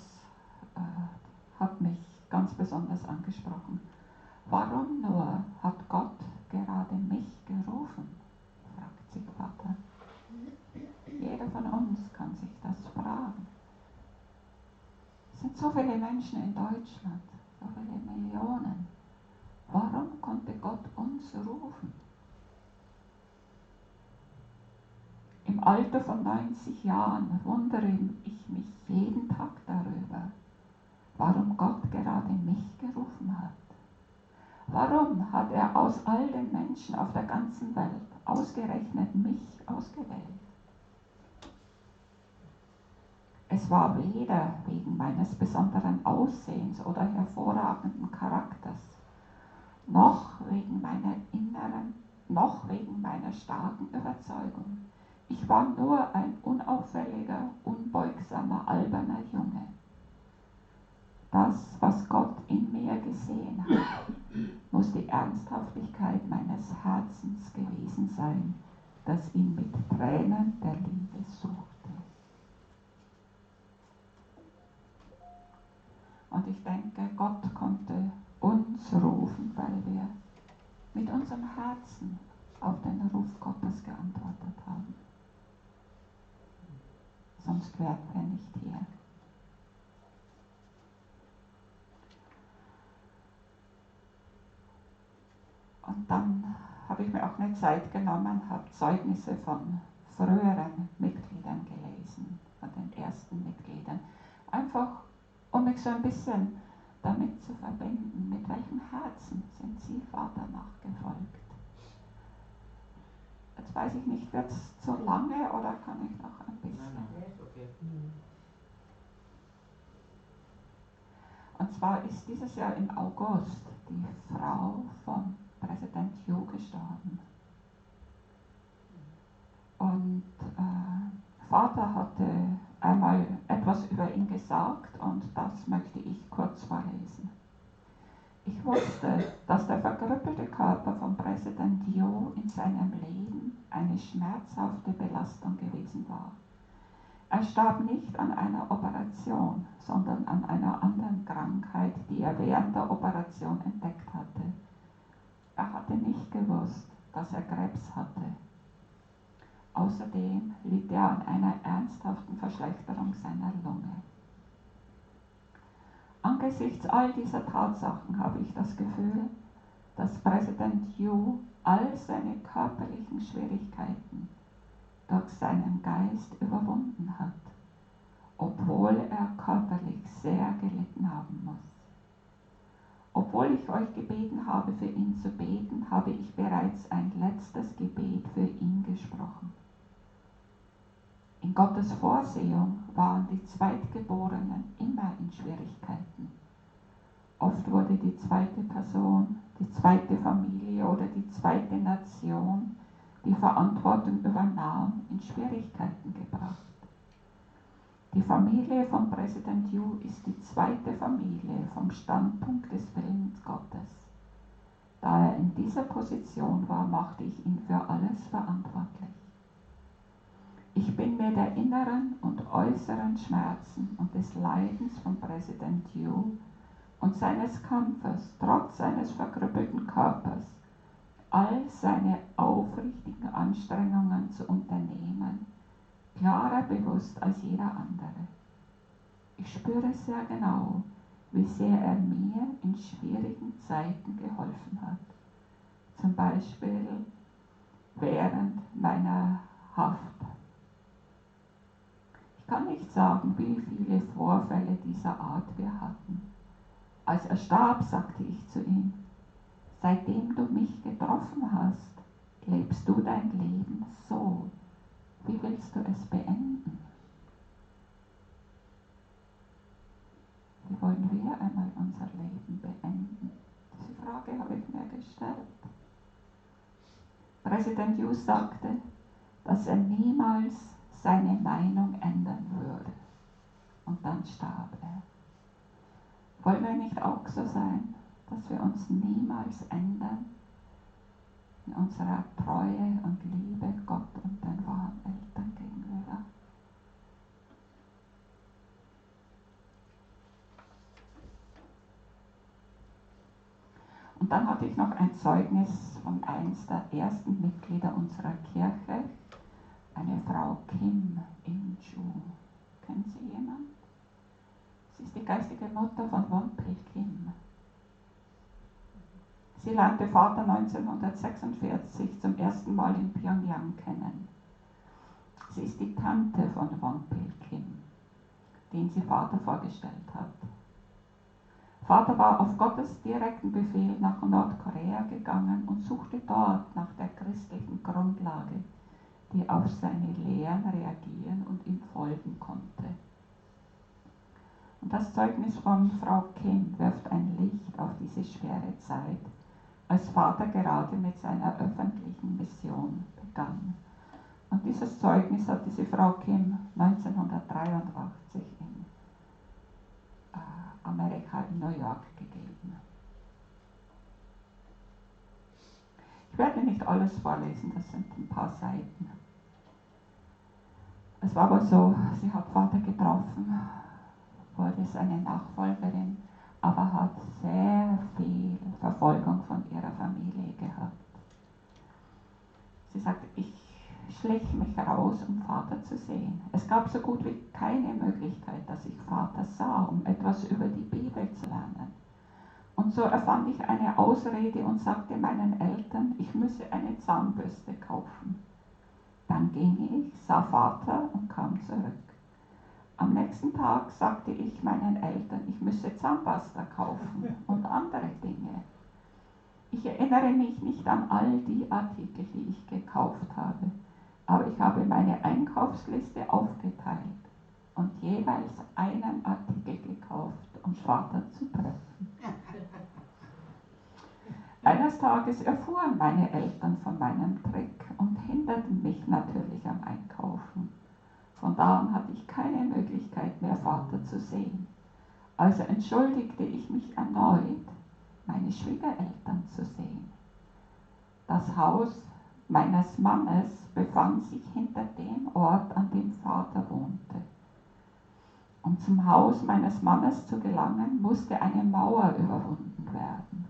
hat mich ganz besonders angesprochen. Warum nur hat Gott gerade mich gerufen? Fragt sich Vater. Jeder von uns kann sich das fragen. Es sind so viele Menschen in Deutschland, so viele Millionen. Warum konnte Gott uns rufen? Im Alter von 90 Jahren wundere ich mich jeden Tag darüber, warum Gott gerade mich gerufen hat. Warum hat er aus all den Menschen auf der ganzen Welt ausgerechnet mich ausgewählt? Es war weder wegen meines besonderen Aussehens oder hervorragenden Charakters, noch wegen meiner starken Überzeugung. Ich war nur ein unauffälliger, unbeugsamer, alberner Junge. Das, was Gott in mir gesehen hat, muss die Ernsthaftigkeit meines Herzens gewesen sein, das ihn mit Tränen der Liebe suchte. Und ich denke, Gott konnte uns rufen, weil wir mit unserem Herzen auf den Ruf Gottes geantwortet haben. Sonst wären wir nicht hier. Und dann habe ich mir auch eine Zeit genommen, habe Zeugnisse von früheren Mitgliedern gelesen, von den ersten Mitgliedern. Einfach, um mich so ein bisschen damit zu verbinden, mit welchem Herzen sind Sie Vater nachgefolgt. Jetzt weiß ich nicht, wird es zu lange oder kann ich noch ein bisschen? Nein, ist okay. Und zwar ist dieses Jahr im August die Frau von Präsident Jo gestorben. Vater hatte einmal etwas über ihn gesagt und das möchte ich kurz vorlesen. Ich wusste, dass der verkrüppelte Körper von Präsident Jo in seinem Leben eine schmerzhafte Belastung gewesen war. Er starb nicht an einer Operation, sondern an einer anderen Krankheit, die er während der Operation entdeckt hatte. Er hatte nicht gewusst, dass er Krebs hatte. Außerdem litt er an einer ernsthaften Verschlechterung seiner Lunge. Angesichts all dieser Tatsachen habe ich das Gefühl, dass Präsident Yu all seine körperlichen Schwierigkeiten durch seinen Geist überwunden hat, obwohl er körperlich sehr gelitten haben muss. Obwohl ich euch gebeten habe, für ihn zu beten, habe ich bereits ein letztes Gebet für ihn gesprochen. In Gottes Vorsehung waren die Zweitgeborenen immer in Schwierigkeiten. Oft wurde die zweite Person, die zweite Familie oder die zweite Nation, die Verantwortung übernahm, in Schwierigkeiten gebracht. Die Familie von Präsident Yu ist die zweite Familie vom Standpunkt des Willens Gottes. Da er in dieser Position war, machte ich ihn für alles verantwortlich. Ich bin mir der inneren und äußeren Schmerzen und des Leidens von Präsident Yu und seines Kampfes, trotz seines verkrüppelten Körpers, all seine aufrichtigen Anstrengungen zu unternehmen, klarer bewusst als jeder andere. Ich spüre sehr genau, wie sehr er mir in schwierigen Zeiten geholfen hat. Zum Beispiel während meiner Haft. Ich kann nicht sagen, wie viele Vorfälle dieser Art wir hatten. Als er starb, sagte ich zu ihm, seitdem du mich getroffen hast, lebst du dein Leben so. Wie willst du es beenden? Wie wollen wir einmal unser Leben beenden? Diese Frage habe ich mir gestellt. Präsident Yu sagte, dass er niemals seine Meinung ändern würde. Und dann starb er. Wollen wir nicht auch so sein, dass wir uns niemals ändern in unserer Treue und Liebe Gott und den wahren Eltern gegenüber? Und dann hatte ich noch ein Zeugnis von eines der ersten Mitglieder unserer Kirche, eine Frau Kim in Ju. Kennen Sie jemanden? Sie ist die geistige Mutter von Wonpil Kim. Sie lernte Vater 1946 zum ersten Mal in Pyongyang kennen. Sie ist die Tante von Wonpil Kim, den sie Vater vorgestellt hat. Vater war auf Gottes direkten Befehl nach Nordkorea gegangen und suchte dort nach der christlichen Grundlage, die auf seine Lehren reagieren und ihm folgen konnte. Und das Zeugnis von Frau Kim wirft ein Licht auf diese schwere Zeit, als Vater gerade mit seiner öffentlichen Mission begann. Und dieses Zeugnis hat diese Frau Kim 1983 in Amerika, in New York gegeben. Ich werde nicht alles vorlesen, das sind ein paar Seiten. Es war aber so, sie hat Vater getroffen, wurde seine Nachfolgerin, aber hat sehr viel Verfolgung von ihrer Familie gehabt. Sie sagt, ich schlich mich raus, um Vater zu sehen. Es gab so gut wie keine Möglichkeit, dass ich Vater sah, um etwas über die Bibel zu lernen. Und so erfand ich eine Ausrede und sagte meinen Eltern, ich müsse eine Zahnbürste kaufen. Dann ging ich, sah Vater und kam zurück. Am nächsten Tag sagte ich meinen Eltern, ich müsse Zahnpasta kaufen und andere Dinge. Ich erinnere mich nicht an all die Artikel, die ich gekauft habe, aber ich habe meine Einkaufsliste aufgeteilt und jeweils einen Artikel gekauft, um Vater zu treffen. Eines Tages erfuhren meine Eltern von meinem Trick und hinderten mich natürlich am Einkaufen. Von da an hatte ich keine Möglichkeit mehr, Vater zu sehen. Also entschuldigte ich mich erneut, meine Schwiegereltern zu sehen. Das Haus meines Mannes befand sich hinter dem Ort, an dem Vater wohnte. Um zum Haus meines Mannes zu gelangen, musste eine Mauer überwunden werden.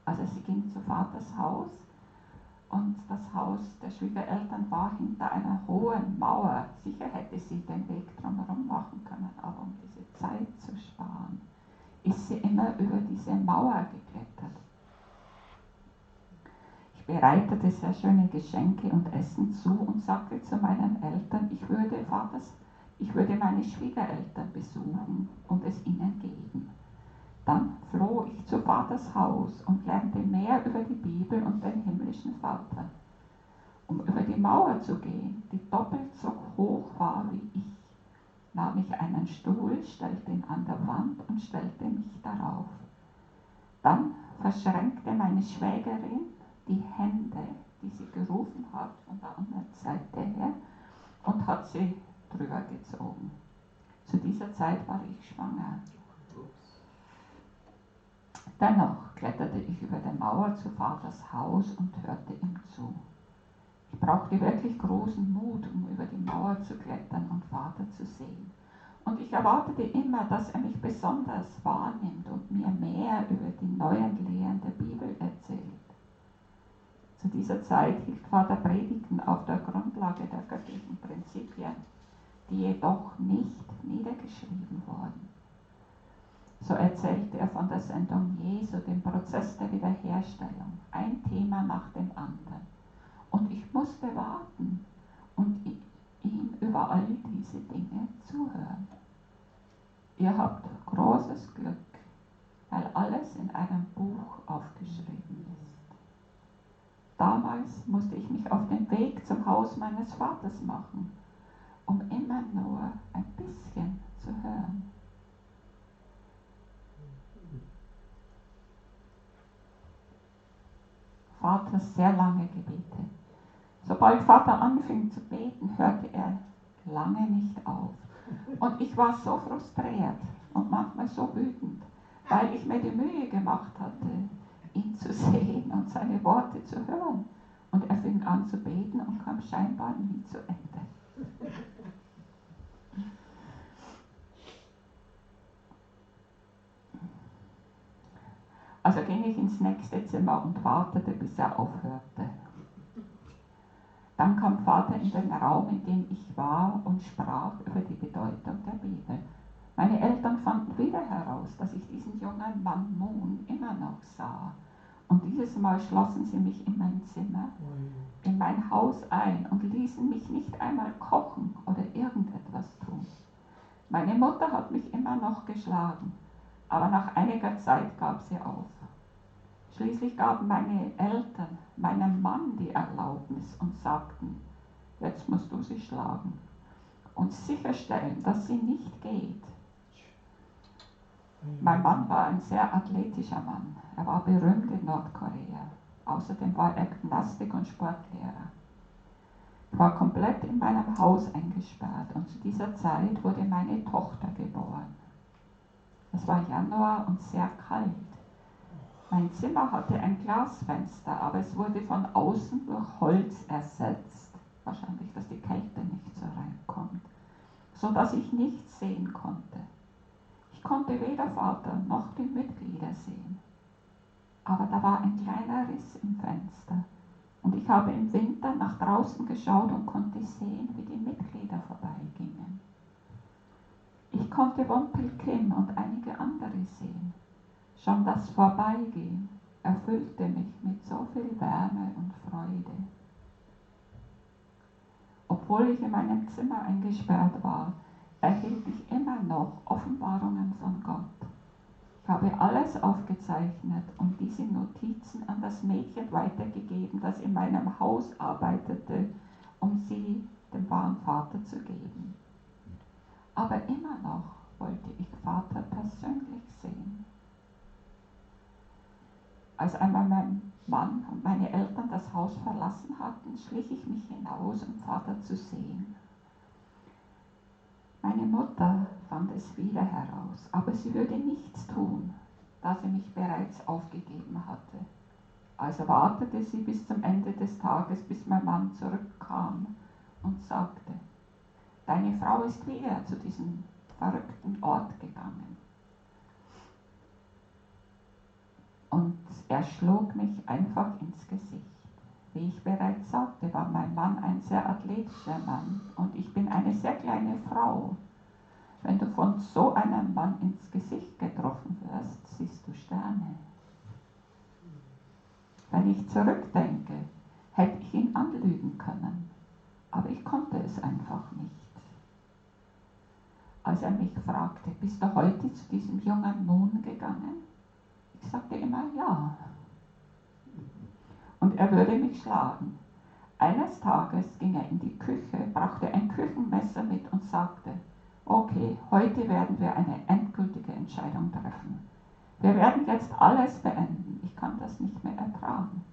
Also sie ging zu Vaters Haus und das Haus der Schwiegereltern war hinter einer hohen Mauer. Sicher hätte sie den Weg drumherum machen können, aber um diese Zeit zu sparen, ist sie immer über diese Mauer geklettert. Ich bereitete sehr schöne Geschenke und Essen zu und sagte zu meinen Eltern, ich würde meine Schwiegereltern besuchen und es ihnen geben. Dann floh ich zu Vaters Haus und lernte mehr über die Bibel und den himmlischen Vater. Um über die Mauer zu gehen, die doppelt so hoch war wie ich, nahm ich einen Stuhl, stellte ihn an der Wand und stellte mich darauf. Dann verschränkte meine Schwägerin die Hände, die sie gerufen hat, von der anderen Seite her und hat sie drüber gezogen. Zu dieser Zeit war ich schwanger. Dennoch kletterte ich über die Mauer zu Vaters Haus und hörte ihm zu. Ich brauchte wirklich großen Mut, um über die Mauer zu klettern und Vater zu sehen. Und ich erwartete immer, dass er mich besonders wahrnimmt und mir mehr über die neuen Lehren der Bibel erzählt. Zu dieser Zeit hielt Vater Predigten auf der Grundlage der göttlichen Prinzipien, die jedoch nicht niedergeschrieben wurden. So erzählte er von der Sendung Jesu, dem Prozess der Wiederherstellung, ein Thema nach dem anderen. Und ich musste warten und ihm über all diese Dinge zuhören. Ihr habt großes Glück, weil alles in einem Buch aufgeschrieben ist. Damals musste ich mich auf den Weg zum Haus meines Vaters machen, um immer nur ein bisschen zu hören. Vaters sehr lange Gebete. Sobald Vater anfing zu beten, hörte er lange nicht auf. Und ich war so frustriert und manchmal so wütend, weil ich mir die Mühe gemacht hatte, ihn zu sehen und seine Worte zu hören. Und er fing an zu beten und kam scheinbar nie zu Ende. Also ging ich ins nächste Zimmer und wartete, bis er aufhörte. Dann kam Vater in den Raum, in dem ich war, und sprach über die Bedeutung der Bibel. Meine Eltern fanden wieder heraus, dass ich diesen jungen Mann nun immer noch sah. Und dieses Mal schlossen sie mich in mein Zimmer, in mein Haus ein und ließen mich nicht einmal kochen oder irgendetwas tun. Meine Mutter hat mich immer noch geschlagen, aber nach einiger Zeit gab sie auf. Schließlich gaben meine Eltern meinem Mann die Erlaubnis und sagten, jetzt musst du sie schlagen und sicherstellen, dass sie nicht geht. Mein Mann war ein sehr athletischer Mann. Er war berühmt in Nordkorea. Außerdem war er Gymnastik- und Sportlehrer. Ich war komplett in meinem Haus eingesperrt und zu dieser Zeit wurde meine Tochter geboren. Es war Januar und sehr kalt. Mein Zimmer hatte ein Glasfenster, aber es wurde von außen durch Holz ersetzt. Wahrscheinlich, dass die Kälte nicht so reinkommt, so dass ich nichts sehen konnte. Ich konnte weder Vater noch die Mitglieder sehen. Aber da war ein kleiner Riss im Fenster und ich habe im Winter nach draußen geschaut und konnte sehen, wie die Mitglieder vorbeigingen. Ich konnte Wonpil Kim und einige andere sehen. Schon das Vorbeigehen erfüllte mich mit so viel Wärme und Freude. Obwohl ich in meinem Zimmer eingesperrt war, erhielt ich immer noch Offenbarungen von Gott. Ich habe alles aufgezeichnet und diese Notizen an das Mädchen weitergegeben, das in meinem Haus arbeitete, um sie dem wahren Vater zu geben. Aber immer noch wollte ich Vater persönlich sehen. Als einmal mein Mann und meine Eltern das Haus verlassen hatten, schlich ich mich hinaus, um Vater zu sehen. Meine Mutter fand es wieder heraus, aber sie würde nichts tun, da sie mich bereits aufgegeben hatte. Also wartete sie bis zum Ende des Tages, bis mein Mann zurückkam und sagte, deine Frau ist wieder zu diesem verrückten Ort gegangen. Und er schlug mich einfach ins Gesicht. Wie ich bereits sagte, war mein Mann ein sehr athletischer Mann und ich bin eine sehr kleine Frau. Wenn du von so einem Mann ins Gesicht getroffen wirst, siehst du Sterne. Wenn ich zurückdenke, hätte ich ihn anlügen können, aber ich konnte es einfach nicht. Als er mich fragte, bist du heute zu diesem jungen Mann gegangen? Ich sagte immer ja. Und er würde mich schlagen. Eines Tages ging er in die Küche, brachte ein Küchenmesser mit und sagte, okay, heute werden wir eine endgültige Entscheidung treffen. Wir werden jetzt alles beenden. Ich kann das nicht mehr ertragen.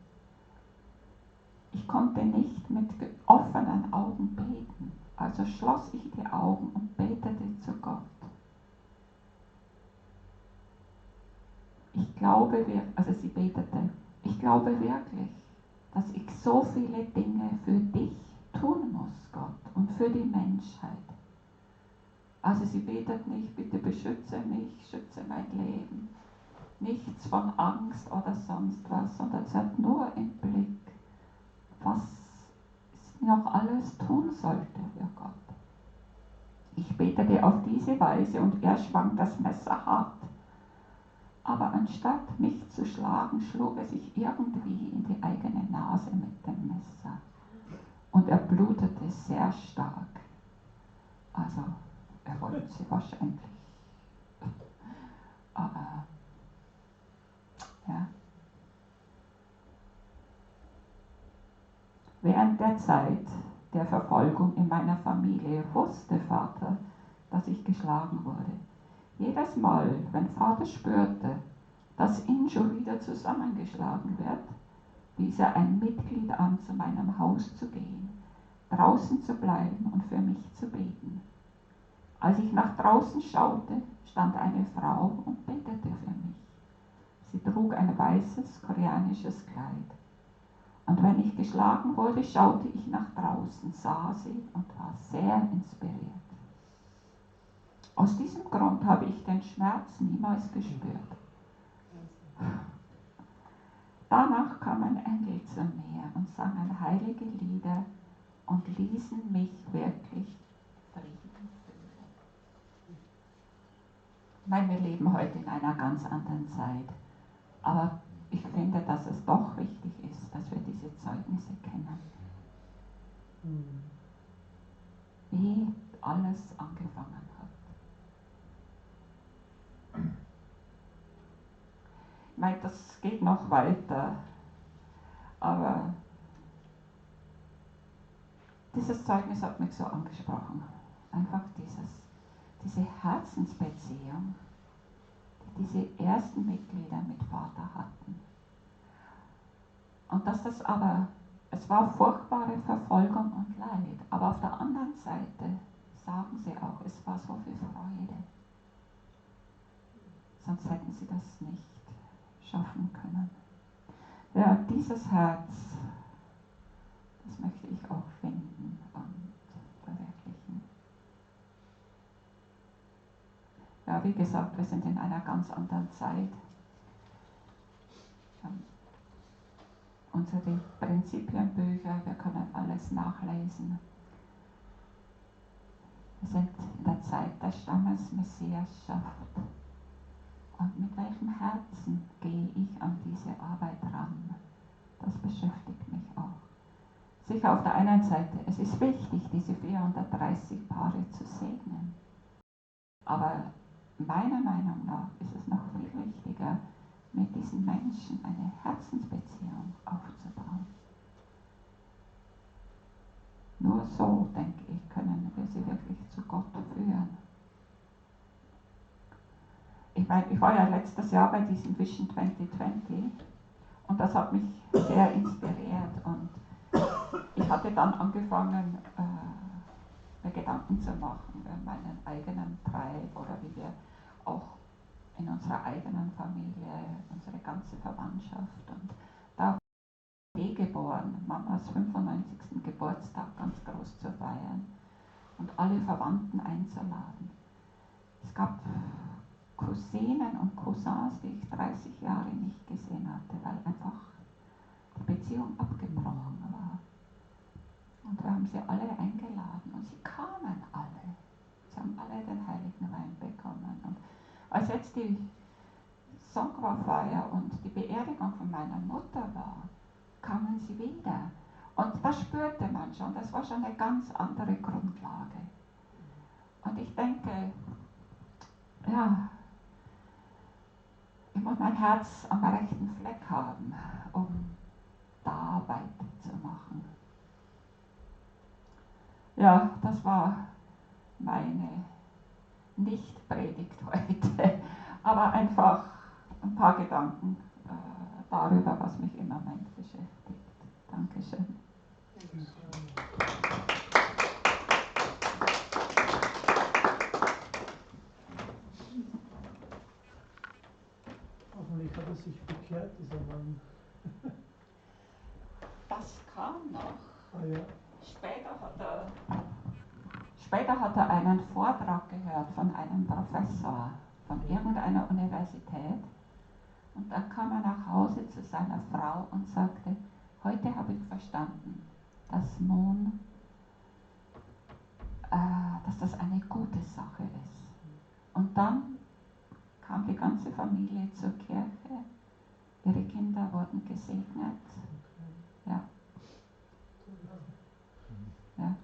Ich konnte nicht mit offenen Augen beten. Also schloss ich die Augen und betete zu Gott. Ich glaube wirklich, dass ich so viele Dinge für dich tun muss, Gott, und für die Menschheit. Also sie betet nicht, bitte beschütze mich, schütze mein Leben. Nichts von Angst oder sonst was, sondern sie hat nur im Blick, was sie noch alles tun sollte für Gott. Ich betete auf diese Weise und er schwang das Messer hart. Aber anstatt mich zu schlagen, schlug er sich irgendwie in die eigene Nase mit dem Messer. Und er blutete sehr stark. Also, er wollte sie wahrscheinlich. Aber, ja. Während der Zeit der Verfolgung in meiner Familie wusste Vater, dass ich geschlagen wurde. Jedes Mal, wenn Vater spürte, dass Injo wieder zusammengeschlagen wird, wies er ein Mitglied an, zu meinem Haus zu gehen, draußen zu bleiben und für mich zu beten. Als ich nach draußen schaute, stand eine Frau und betete für mich. Sie trug ein weißes koreanisches Kleid. Und wenn ich geschlagen wurde, schaute ich nach draußen, sah sie und war sehr inspiriert. Aus diesem Grund habe ich den Schmerz niemals gespürt. Danach kamen Engel zu mir und sangen heilige Lieder und ließen mich wirklich Frieden fühlen. Ich meine, wir leben heute in einer ganz anderen Zeit, aber ich finde, dass es doch wichtig ist, dass wir diese Zeugnisse kennen. Wie alles angefangen hat. Ich meine, das geht noch weiter, aber dieses Zeugnis hat mich so angesprochen. Einfach diese Herzensbeziehung, die diese ersten Mitglieder mit Vater hatten. Und dass das aber, es war furchtbare Verfolgung und Leid, aber auf der anderen Seite sagen sie auch, es war so viel Freude. Sonst hätten sie das nicht schaffen können. Ja, dieses Herz, das möchte ich auch finden und verwirklichen. Ja, wie gesagt, wir sind in einer ganz anderen Zeit. Unsere Prinzipienbücher, wir können alles nachlesen. Wir sind in der Zeit der Stammesmessiasschaft. Und mit welchem Herzen gehe ich an diese Arbeit ran? Das beschäftigt mich auch. Sicher auf der einen Seite, es ist wichtig, diese 430 Paare zu segnen. Aber meiner Meinung nach ist es noch viel wichtiger, mit diesen Menschen eine Herzensbeziehung aufzubauen. Nur so, denke ich, können wir sie wirklich zu Gott führen. Ich meine, ich war ja letztes Jahr bei diesem Vision 2020 und das hat mich sehr inspiriert und ich hatte dann angefangen, mir Gedanken zu machen über meinen eigenen Treib oder wie wir auch in unserer eigenen Familie, unsere ganze Verwandtschaft. Und da wurde ich geboren, Mamas 95. Geburtstag ganz groß zu feiern und alle Verwandten einzuladen. Es gab Cousinen und Cousins, die ich 30 Jahre nicht gesehen hatte, weil einfach die Beziehung abgebrochen war. Und wir haben sie alle eingeladen und sie kamen alle. Sie haben alle den Heiligen Wein bekommen. Und als jetzt die Songchorfeier und die Beerdigung von meiner Mutter war, kamen sie wieder. Und das spürte man schon, das war schon eine ganz andere Grundlage. Und ich denke, ja, ich muss mein Herz am rechten Fleck haben, um da weiterzumachen. Ja, das war meine Nicht-Predigt heute, aber einfach ein paar Gedanken darüber, was mich im Moment beschäftigt. Dankeschön. Hoffentlich hat er sich bekehrt, dieser Mann. Das kam noch. Ah ja. Später hat er einen Vortrag gehört von einem Professor von irgendeiner Universität. Und dann kam er nach Hause zu seiner Frau und sagte, heute habe ich verstanden, dass nun, dass das eine gute Sache ist. Und dann kam die ganze Familie zur Kirche, ihre Kinder wurden gesegnet. Ja. Ja.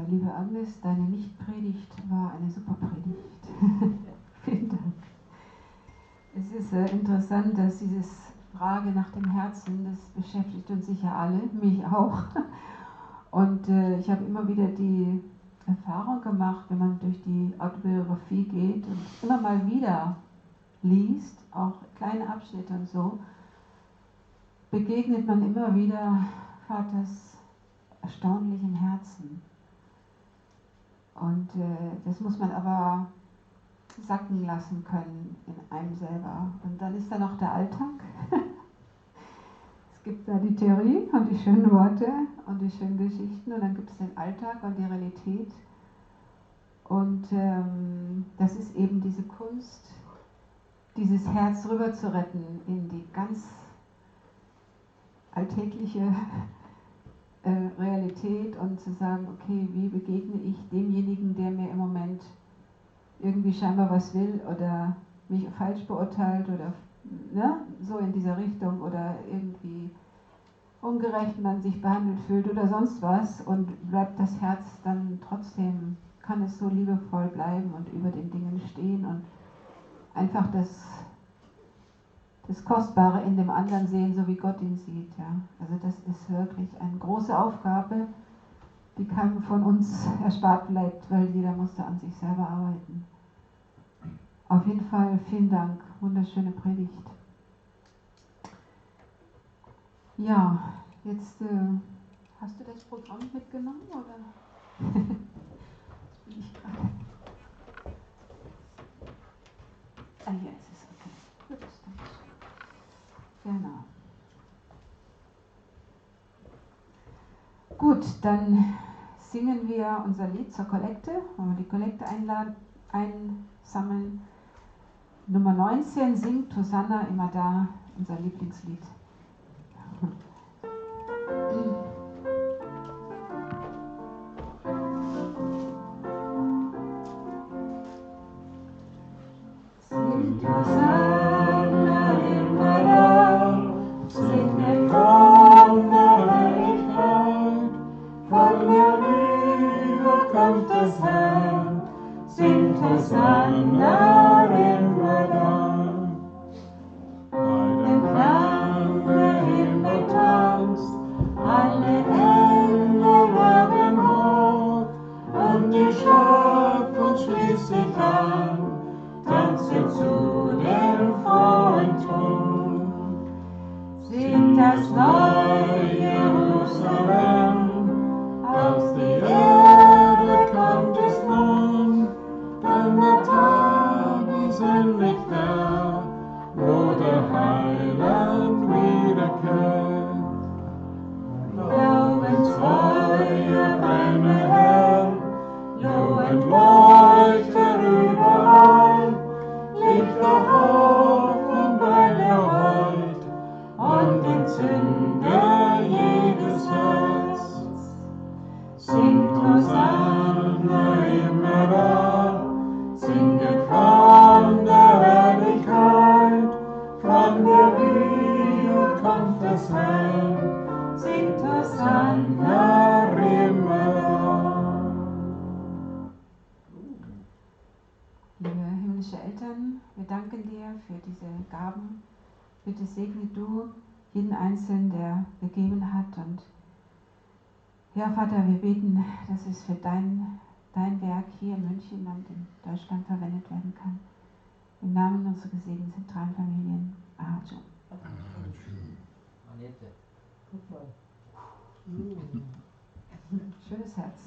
Liebe Agnes, deine Nichtpredigt war eine super Predigt. Vielen Dank. Es ist interessant, dass diese Frage nach dem Herzen, das beschäftigt uns sicher alle, mich auch. Und ich habe immer wieder die Erfahrung gemacht, wenn man durch die Autobiografie geht und immer mal wieder liest, auch kleine Abschnitte und so, begegnet man immer wieder Vaters erstaunlichem Herzen. Und das muss man aber sacken lassen können in einem selber. Und dann ist da noch der Alltag. Es gibt da die Theorie und die schönen Worte und die schönen Geschichten und dann gibt es den Alltag und die Realität. Und das ist eben diese Kunst, dieses Herz rüber zu retten in die ganz alltägliche Realität und zu sagen, okay, wie begegne ich demjenigen, der mir im Moment irgendwie scheinbar was will oder mich falsch beurteilt oder ne, so in dieser Richtung oder irgendwie ungerecht man sich behandelt fühlt oder sonst was und bleibt das Herz dann trotzdem, kann es so liebevoll bleiben und über den Dingen stehen und einfach das Kostbare in dem anderen sehen, so wie Gott ihn sieht. Ja. Also das ist wirklich eine große Aufgabe, die keinem von uns erspart bleibt, weil jeder muss da an sich selber arbeiten. Auf jeden Fall vielen Dank, wunderschöne Predigt. Ja, jetzt hast du das Programm mitgenommen oder? Bin ich gerade. Ah, hier ist es, okay. Gut, genau. Gut, dann singen wir unser Lied zur Kollekte, wollen wir die Kollekte einsammeln. Nummer 19 singt Hosanna immer da, unser Lieblingslied. Singt Hosanna immer da, singet von der Herrlichkeit, von der Höhe kommt das Herr, singt Hosanna immer da. Bei dem Klang der Himmel tanzt, alle Engel werden hoch, und die Schöpfung schließt sich an, tanze zu dem frohen Ton. Singt das neue Jerusalem, aus der Erde kommt es nun, denn der Tag ist endlich da, wo der Heiland wiederkehrt. Glaubensfeuer brenne hell, lobend leuchtet überall, Licht der Hoffnung bei der heut und entzünde jedes Herz. Singt Hosanna immer da, singet von der Herrlichkeit, von der Höhe kommt das Heil, singt Hosanna immer da. Liebe himmlische Eltern, wir danken dir für diese Gaben. Bitte segne du jeden Einzelnen, der gegeben hat. Und ja, Vater, wir beten, dass es für dein Werk hier in München und in Deutschland verwendet werden kann. Im Namen unserer gesegneten zentralen Familien. Amen. Annette. Guck mal. Schönes Herz.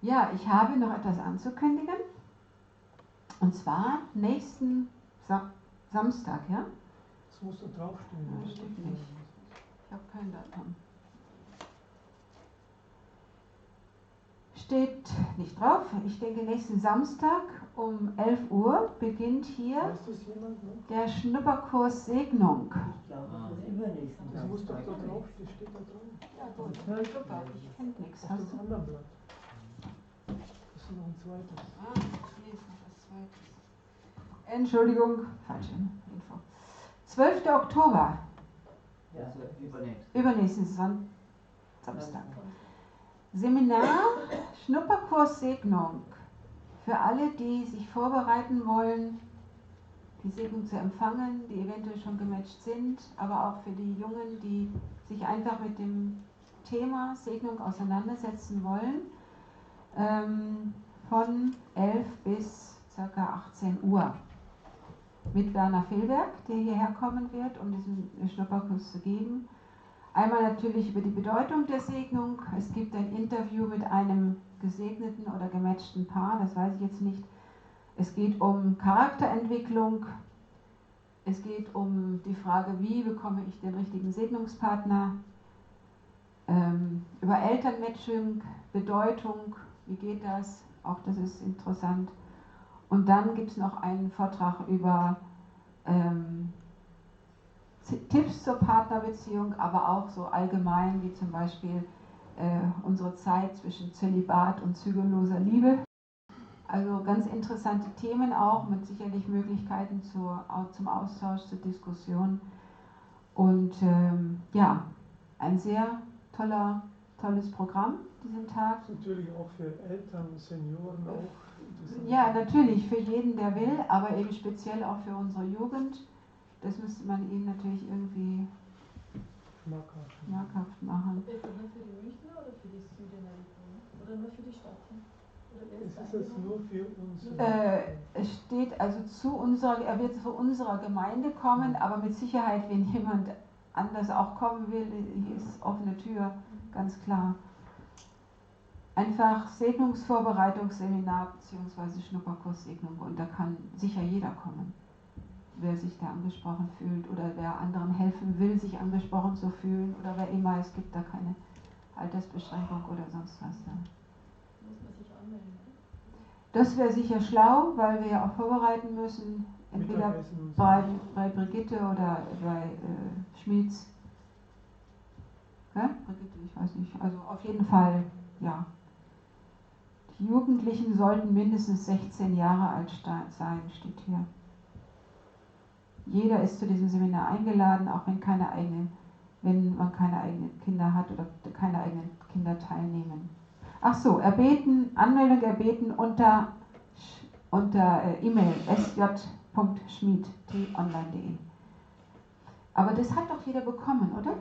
Ja, ich habe noch etwas anzukündigen. Und zwar nächsten Samstag, ja? Das musst du draufstehen. Ja, das steht nicht. Ich habe kein Datum. Steht nicht drauf. Ich denke, nächsten Samstag um 11 Uhr beginnt hier Weiß das jemand noch? der Schnupperkurs Segnung. Ich glaube, das ist übernächsten Das muss doch da Samstag. drauf, das steht da drauf. Ja gut, super. Ich kenne nichts. Auf Hast dem du? anderen Blatt. Das ist noch ein zweites. Ah, hier ist noch was Zweites. Entschuldigung, falsche Info. 12. Oktober, Ja, also übernächsten Samstag. Seminar Schnupperkurs Segnung. Für alle, die sich vorbereiten wollen, die Segnung zu empfangen, die eventuell schon gematcht sind, aber auch für die Jungen, die sich einfach mit dem Thema Segnung auseinandersetzen wollen, von 11 bis ca. 18 Uhr. Mit Werner Fehlberg, der hierher kommen wird, um diesen Schnupperkurs zu geben. Einmal natürlich über die Bedeutung der Segnung. Es gibt ein Interview mit einem gesegneten oder gematchten Paar, das weiß ich jetzt nicht. Es geht um Charakterentwicklung. Es geht um die Frage, wie bekomme ich den richtigen Segnungspartner. Über Elternmatching, Bedeutung, wie geht das? Auch das ist interessant. Und dann gibt es noch einen Vortrag über Tipps zur Partnerbeziehung, aber auch so allgemein, wie zum Beispiel unsere Zeit zwischen Zölibat und zügelloser Liebe. Also ganz interessante Themen auch, mit sicherlich Möglichkeiten zum Austausch, zur Diskussion. Und ja, ein sehr tolles Programm diesen Tag. Natürlich auch für Eltern, Senioren auch. Ja, natürlich, für jeden, der will, aber eben speziell auch für unsere Jugend. Das müsste man ihnen natürlich irgendwie schmackhaft machen. Ist das nur für die Münchner oder für die Südener oder nur für die Stadt? Ist es nur für uns? Es steht also er wird zu unserer Gemeinde kommen, aber mit Sicherheit, wenn jemand anders auch kommen will, hier ist offene Tür, ganz klar. Einfach Segnungsvorbereitungsseminar bzw. Schnupperkurssegnung, und da kann sicher jeder kommen, wer sich da angesprochen fühlt oder wer anderen helfen will, sich angesprochen zu fühlen, oder wer immer, es gibt da keine Altersbeschränkung oder sonst was. Ja. Muss man sich anmelden? Das wäre sicher schlau, weil wir ja auch vorbereiten müssen, entweder bei Brigitte oder bei Schmieds. Ja? Brigitte, ich weiß nicht. Also auf jeden Fall, ja. Die Jugendlichen sollten mindestens 16 Jahre alt sein, steht hier. Jeder ist zu diesem Seminar eingeladen, auch wenn man keine eigenen Kinder hat oder keine eigenen Kinder teilnehmen. Ach so, Anmeldung erbeten unter E-Mail sj.schmied@online.de. Aber das hat doch jeder bekommen, oder?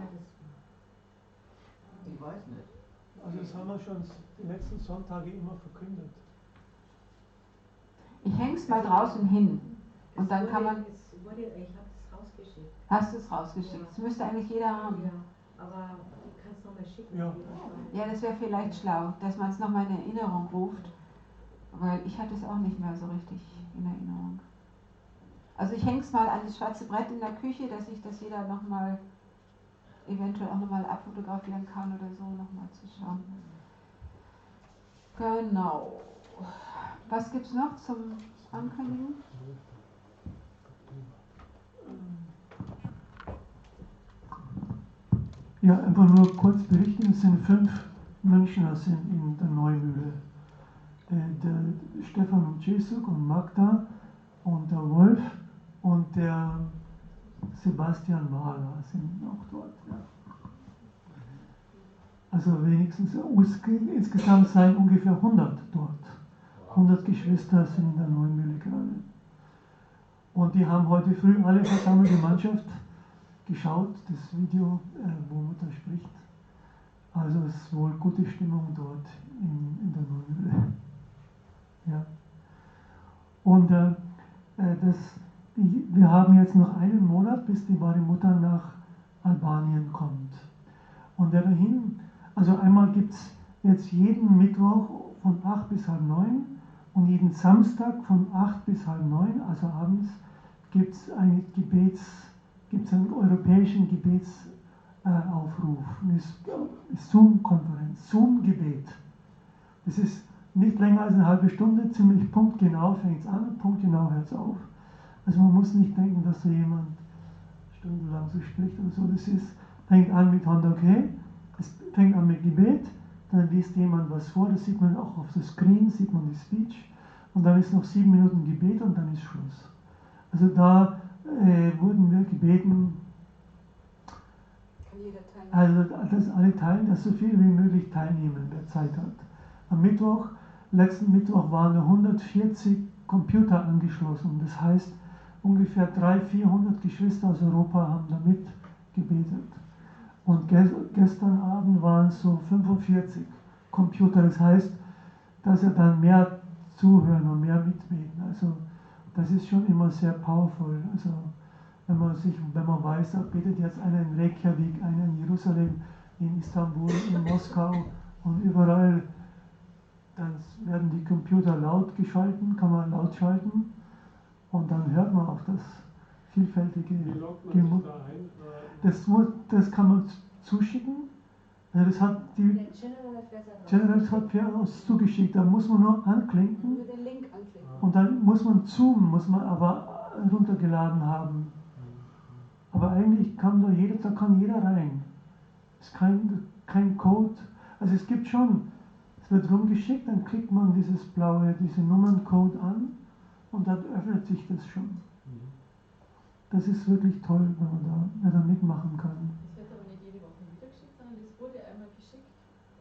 Ich weiß nicht. Also das haben wir schon die letzten Sonntage immer verkündet. Ich hänge es mal draußen hin. Und dann kann man... Ich habe es rausgeschickt. Hast du es rausgeschickt? Das müsste eigentlich jeder haben. Ja, aber du kannst es nochmal schicken. Ja. Ja, das wäre vielleicht schlau, dass man es nochmal in Erinnerung ruft, weil ich hatte es auch nicht mehr so richtig in Erinnerung. Also ich hänge es mal an das schwarze Brett in der Küche, dass jeder nochmal eventuell auch nochmal abfotografieren kann oder so, nochmal zu schauen. Genau. Was gibt es noch zum Ankündigen? Ja, einfach nur kurz berichten, es sind 5 Münchner in der Neumühle. Der Stefan und Jesuk und Magda und der Wolf und der Sebastian Mahler sind auch dort. Ja. Also wenigstens, insgesamt seien ungefähr 100 dort. 100 Geschwister sind in der Neumühle gerade. Und die haben heute früh alle versammelte Mannschaft geschaut, das Video, wo Mutter spricht. Also es ist wohl gute Stimmung dort in der Neumühle. Ja. Und wir haben jetzt noch einen Monat, bis die wahre Mutter nach Albanien kommt. Und dahin, also einmal gibt es jetzt jeden Mittwoch von 8 bis halb 9 und jeden Samstag von 8 bis halb 9, also abends, gibt es einen europäischen Gebetsaufruf, eine Zoom-Konferenz, Zoom-Gebet. Das ist nicht länger als eine halbe Stunde, ziemlich punktgenau fängt es an, punktgenau hört es auf. Also man muss nicht denken, dass da jemand stundenlang so spricht oder so. Das fängt an mit Hand okay, es fängt an mit Gebet, dann liest jemand was vor, das sieht man auch auf der Screen, sieht man die Speech, und dann ist noch 7 Minuten Gebet und dann ist Schluss. Also da wurden wir gebeten, also dass alle teilen, dass so viel wie möglich teilnehmen, wer Zeit hat. Am letzten Mittwoch waren nur 140 Computer angeschlossen. Das heißt, ungefähr 300-400 Geschwister aus Europa haben damit gebetet. Und gestern Abend waren es so 45 Computer. Das heißt, dass er dann mehr zuhören und mehr mitbeten. Also das ist schon immer sehr powerful. Also wenn man weiß, da betet jetzt einer in Reykjavik, einer in Jerusalem, in Istanbul, in Moskau und überall, dann werden die Computer laut geschalten, kann man laut schalten und dann hört man auch das vielfältige Gemut. Das kann man zuschicken. Also das hat die General hat per uns zugeschickt, da muss man nur anklicken und dann muss man Zoom, muss man aber runtergeladen haben. Aber eigentlich kann da kann jeder rein. Es ist kein Code. Also es gibt schon, es wird rumgeschickt, dann klickt man diese Nummerncode an und dann öffnet sich das schon. Das ist wirklich toll, wenn man da mitmachen kann. Das wird aber nicht jede Woche wieder geschickt, sondern das wurde einmal geschickt,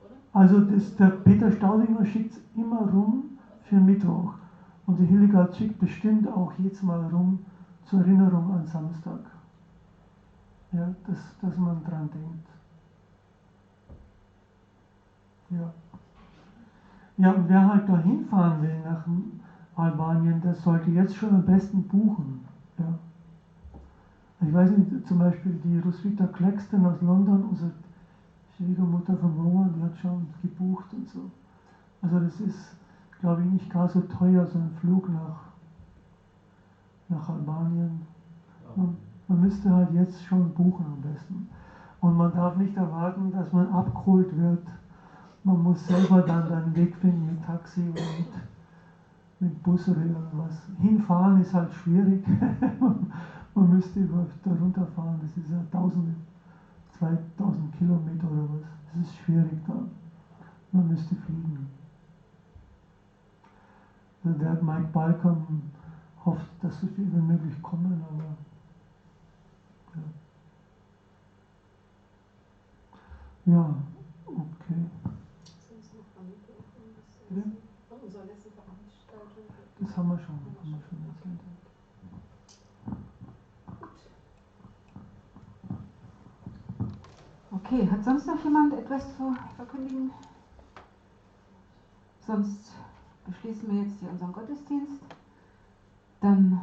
oder? Also der Peter Staudinger schickt es immer rum für Mittwoch. Und die Hildegard schickt bestimmt auch jetzt mal rum zur Erinnerung an Samstag. Ja, dass man dran denkt. Ja. Ja, und wer halt da hinfahren will nach Albanien, der sollte jetzt schon am besten buchen. Ja. Ich weiß nicht, zum Beispiel die Roswitha Claxton aus London, unsere Schwiegermutter von Roman, die hat schon gebucht und so. Also das ist, glaube ich, nicht gar so teuer, so ein Flug nach Albanien. Man müsste halt jetzt schon buchen am besten. Und man darf nicht erwarten, dass man abgeholt wird. Man muss selber dann einen Weg finden mit Taxi oder mit Bus oder irgendwas. Hinfahren ist halt schwierig. Man müsste da runterfahren, das ist ja 2000 Kilometer oder was. Das ist schwierig da. Man müsste fliegen. Also der Mike Balcom hofft, dass so viel wie möglich kommen, aber ja, okay. Bitte? Das haben wir schon erzählt. Okay, hat sonst noch jemand etwas zu verkündigen? Sonst beschließen wir jetzt hier unseren Gottesdienst. Dann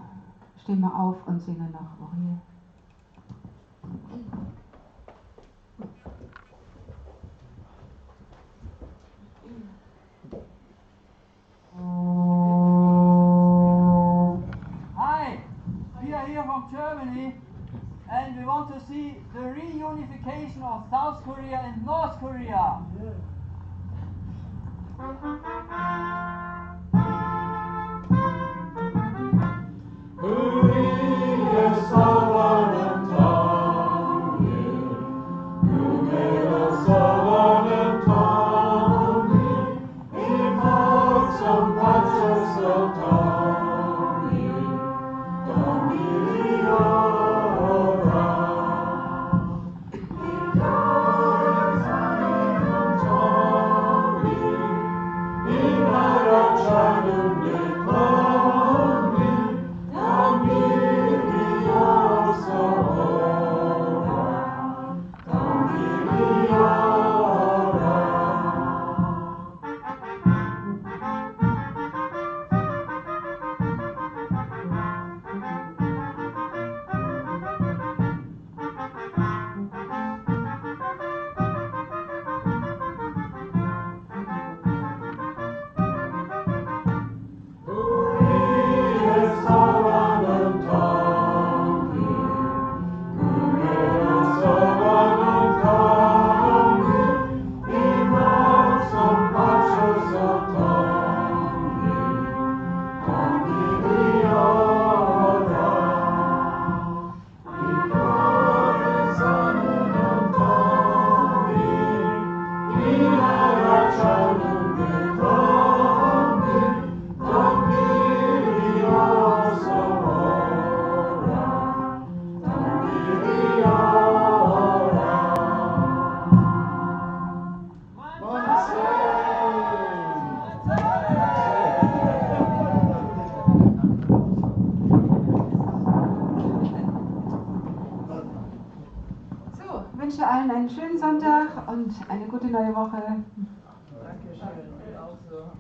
stehen wir auf und singen noch Uriel. Hi, we are here from Germany and we want to see the reunification of South Korea and North Korea. In wünsche allen einen schönen Sonntag und eine gute neue Woche. Dankeschön. Auch so.